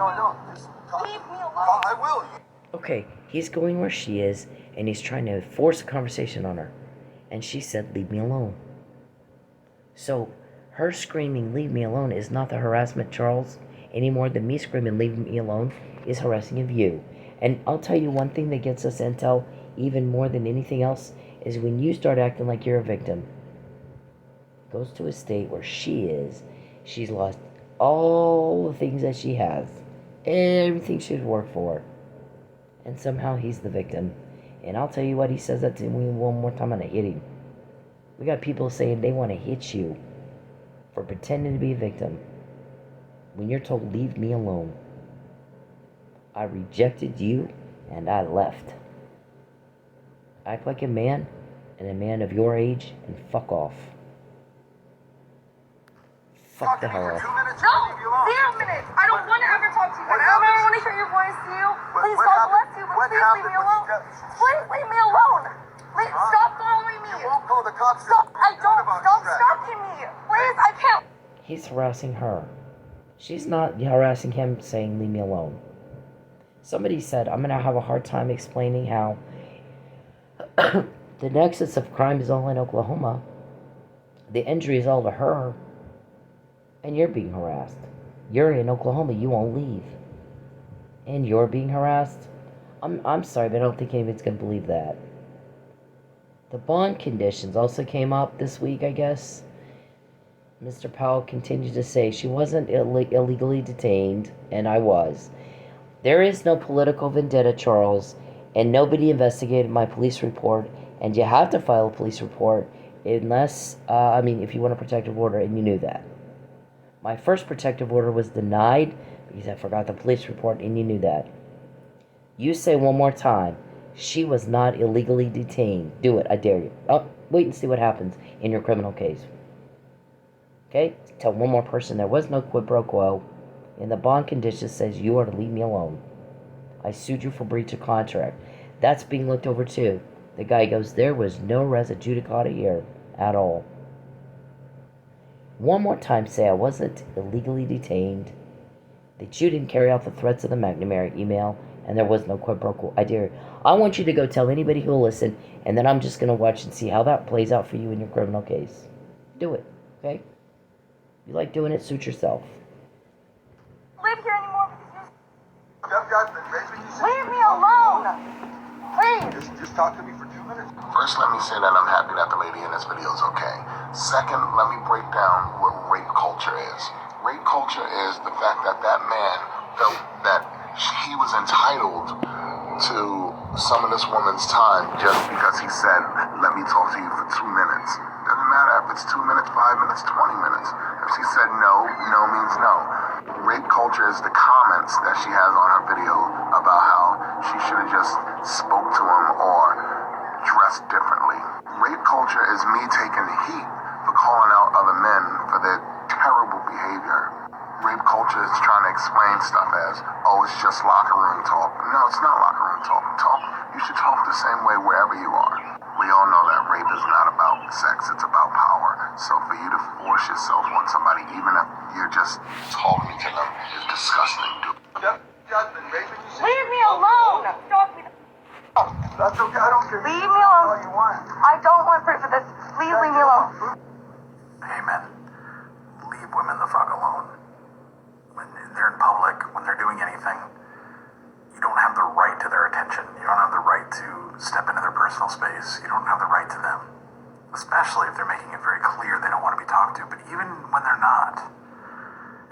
leave me alone. I will. Okay, he's going where she is, and he's trying to force a conversation on her. And she said, leave me alone. So, her screaming, leave me alone, is not the harassment, Charles, any more than me screaming, leave me alone, is harassing of you. And I'll tell you one thing that gets us intel, even more than anything else, is when you start acting like you're a victim. Goes to a state where she is, she's lost all the things that she has, everything she's worked for, and somehow he's the victim. And I'll tell you what, he says that to me one more time, I'm gonna hit him. We got people saying they want to hit you for pretending to be a victim when you're told, leave me alone. I rejected you and I left. Act like a man, and a man of your age, and fuck off. Fuck the hell off. No! 0 minutes! I don't want to ever talk to you guys. I don't ever want to hear your voice to you. Please, God bless you, but please leave me alone. Please leave me alone. Please stop following me. You won't call the cops. Stop! Stop stalking me. Please, I can't. He's harassing her. She's not harassing him, saying, leave me alone. Somebody said, I'm going to have a hard time explaining how the nexus of crime is all in Oklahoma. The injury is all to her. And you're being harassed. You're in Oklahoma, you won't leave. And you're being harassed? I'm sorry, but I don't think anybody's going to believe that. The bond conditions also came up this week, I guess. Mr. Powell continued to say she wasn't illegally detained, and I was. There is no political vendetta, Charles, and nobody investigated my police report, and you have to file a police report unless, if you want a protective order, and you knew that. My first protective order was denied because I forgot the police report, and you knew that. You say one more time, she was not illegally detained. Do it, I dare you. Oh, wait and see what happens in your criminal case. Okay? Tell one more person there was no quid pro quo, and the bond condition says you are to leave me alone. I sued you for breach of contract. That's being looked over too. The guy goes, there was no res judicata here at all. One more time, say I wasn't illegally detained, that you didn't carry out the threats of the McNamara email, and there was no quid pro quo. I dare you. I want you to go tell anybody who will listen, and then I'm just going to watch and see how that plays out for you in your criminal case. Do it, okay? You like doing it, suit yourself. Live here anymore because Jeff got the basement. leave me alone. Please. Just talk to me for 2 minutes. First, let me say that I'm happy that the lady in this video is okay. Second, let me break down what rape culture is. Rape culture is the fact that that man felt that he was entitled to some of this woman's time just because he said, let me talk to you for 2 minutes. Doesn't matter if it's 2 minutes, 5 minutes, 20 minutes. If she said no, no means no. Rape culture is the comments that she has on her video about how she should have just spoke to him or dressed differently. Rape culture is me taking the heat for calling out other men for their terrible behavior. Rape culture is trying to explain stuff as, oh, it's just locker room talk. No, it's not locker room talk. You should talk the same way wherever you are. We all know that rape is not about sex, it's about power. So for you to force yourself on somebody, even if you're just talking to them, is disgusting, dude. Leave me alone! Stop me. That's okay, I don't care. Leave me alone. All you want. I don't want proof of this. Please leave me alone. Hey, men. Leave women the fuck alone. When they're in public, when they're doing anything, you don't have the right to their attention. You don't have the right to step into their personal space. You don't have the right to them. Especially if they're making it very clear they don't want to be talked to. But even when they're not,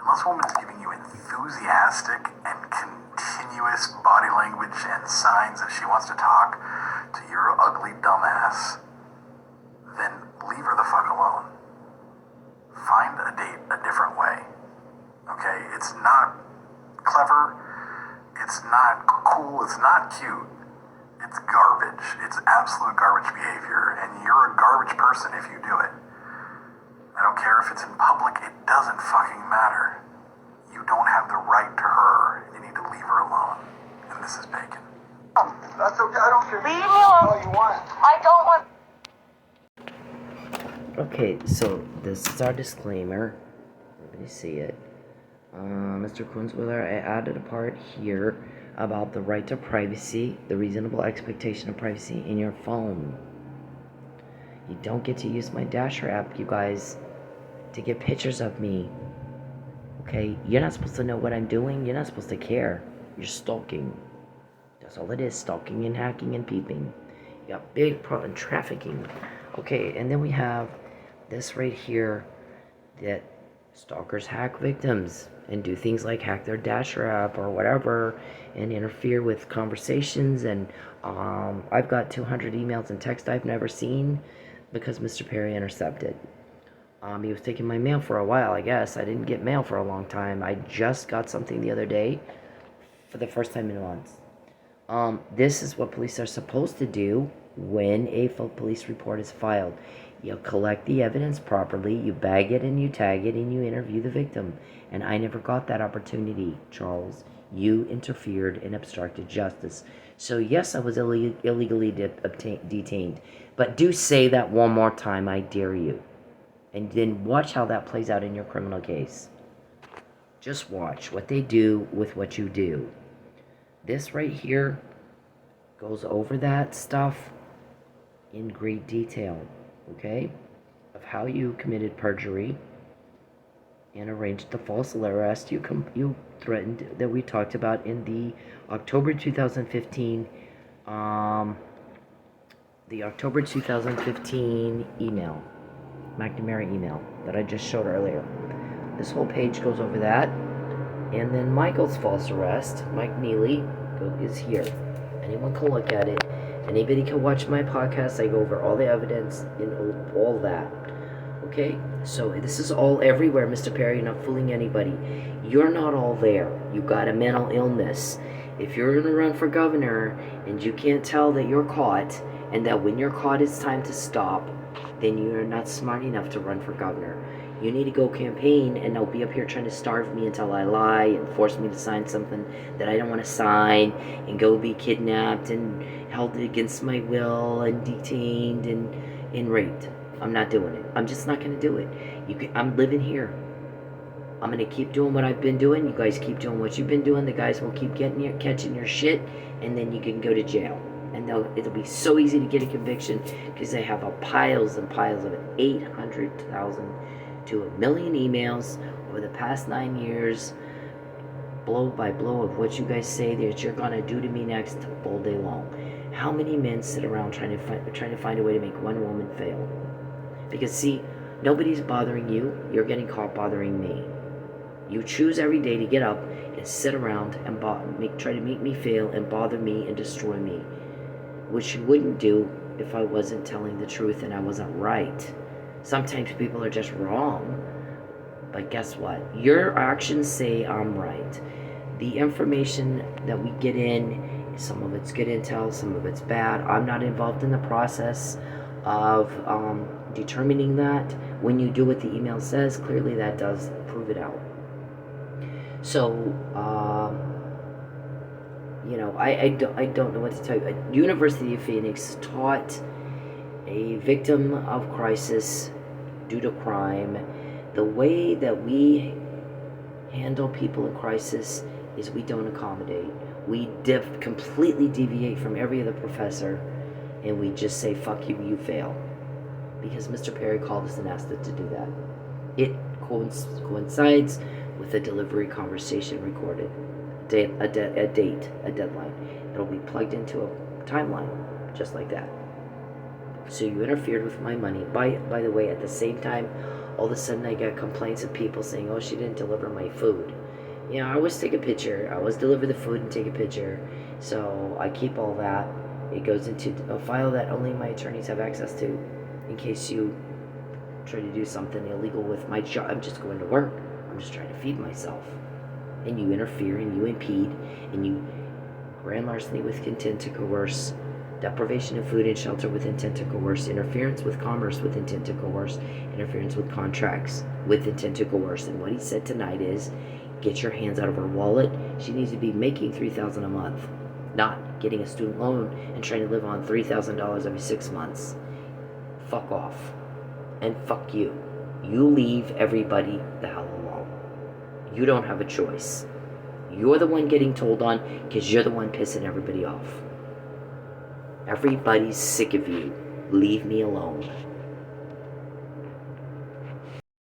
unless a woman is giving you enthusiastic and continuous body language and signs that she wants to talk to your ugly dumbass, then leave her the fuck alone. Find a date a different way. Okay? It's not clever. It's not cool. It's not cute. It's garbage. It's absolute garbage behavior. And you're a garbage person if you do it. I don't care if it's in public. It doesn't fucking matter. You don't have the right to her. You need to leave her alone. And this is bacon. That's okay. I don't care. Leave me alone. All you want. I don't want. Okay, so this is our disclaimer. Everybody see it. Mr. Kunzwiller, I added a part here about the right to privacy, the reasonable expectation of privacy in your phone. You don't get to use my Dasher app, you guys, to get pictures of me. Okay? You're not supposed to know what I'm doing. You're not supposed to care. You're stalking. That's all it is, stalking and hacking and peeping. You got big problem trafficking. Okay, and then we have this right here, that stalkers hack victims and do things like hack their Dasher app or whatever and interfere with conversations. And I've got 200 emails and texts I've never seen because Mr. Perry intercepted. He was taking my mail for a while, I guess. I didn't get mail for a long time. I just got something the other day for the first time in months. This is what police are supposed to do when a police report is filed. You collect the evidence properly, you bag it and you tag it, and you interview the victim. And I never got that opportunity, Charles. You interfered and obstructed justice. So yes, I was illegally detained. But do say that one more time, I dare you. And then watch how that plays out in your criminal case. Just watch what they do with what you do. This right here goes over that stuff in great detail, okay? Of how you committed perjury and arranged the false arrest you threatened, that we talked about in the October 2015 email, McNamara email that I just showed earlier. This whole page goes over that. And then Michael's false arrest, Mike Neely, is here. Anyone can look at it. Anybody can watch my podcast. I go over all the evidence and all that. Okay? So this is all everywhere, Mr. Perry. You're not fooling anybody. You're not all there. You got a mental illness. If you're going to run for governor and you can't tell that you're caught, and that when you're caught it's time to stop, then you're not smart enough to run for governor. You need to go campaign, and they'll be up here trying to starve me until I lie and force me to sign something that I don't want to sign, and go be kidnapped and held against my will and detained and raped. I'm not doing it. I'm just not going to do it. I'm living here. I'm going to keep doing what I've been doing. You guys keep doing what you've been doing. The guys will keep catching your shit, and then you can go to jail. And it'll be so easy to get a conviction because they have piles and piles of it. 800,000 to 1 million emails over the past 9 years, blow by blow, of what you guys say that you're going to do to me next all day long. How many men sit around trying to find a way to make one woman fail? Because see, nobody's bothering you. You're getting caught bothering me. You choose every day to get up and sit around and try to make me fail and bother me and destroy me, which you wouldn't do if I wasn't telling the truth and I wasn't right. Sometimes people are just wrong, but guess what? Your actions say I'm right. The information that we get in, some of it's good intel, some of it's bad. I'm not involved in the process of determining that. When you do what the email says, clearly that does prove it out. So, I don't know what to tell you. University of Phoenix taught a victim of crisis due to crime, the way that we handle people in crisis is we don't accommodate. We completely deviate from every other professor, and we just say, fuck you, you fail. Because Mr. Perry called us and asked us to do that. It coincides with a delivery conversation recorded. A deadline. It'll be plugged into a timeline, just like that. So you interfered with my money. By the way, at the same time, all of a sudden I got complaints of people saying, oh, she didn't deliver my food. I always take a picture. I always deliver the food and take a picture. So I keep all that. It goes into a file that only my attorneys have access to, in case you try to do something illegal with my job. I'm just going to work. I'm just trying to feed myself. And you interfere and you impede and you grand larceny with intent to coerce, deprivation of food and shelter with intent to coerce, interference with commerce with intent to coerce, interference with contracts with intent to coerce. And what he said tonight is, get your hands out of her wallet. She needs to be making $3,000 a month, not getting a student loan and trying to live on $3,000 every 6 months. Fuck off. And fuck you. You leave everybody the hell alone. You don't have a choice. You're the one getting told on because you're the one pissing everybody off. Everybody's sick of you. Leave me alone.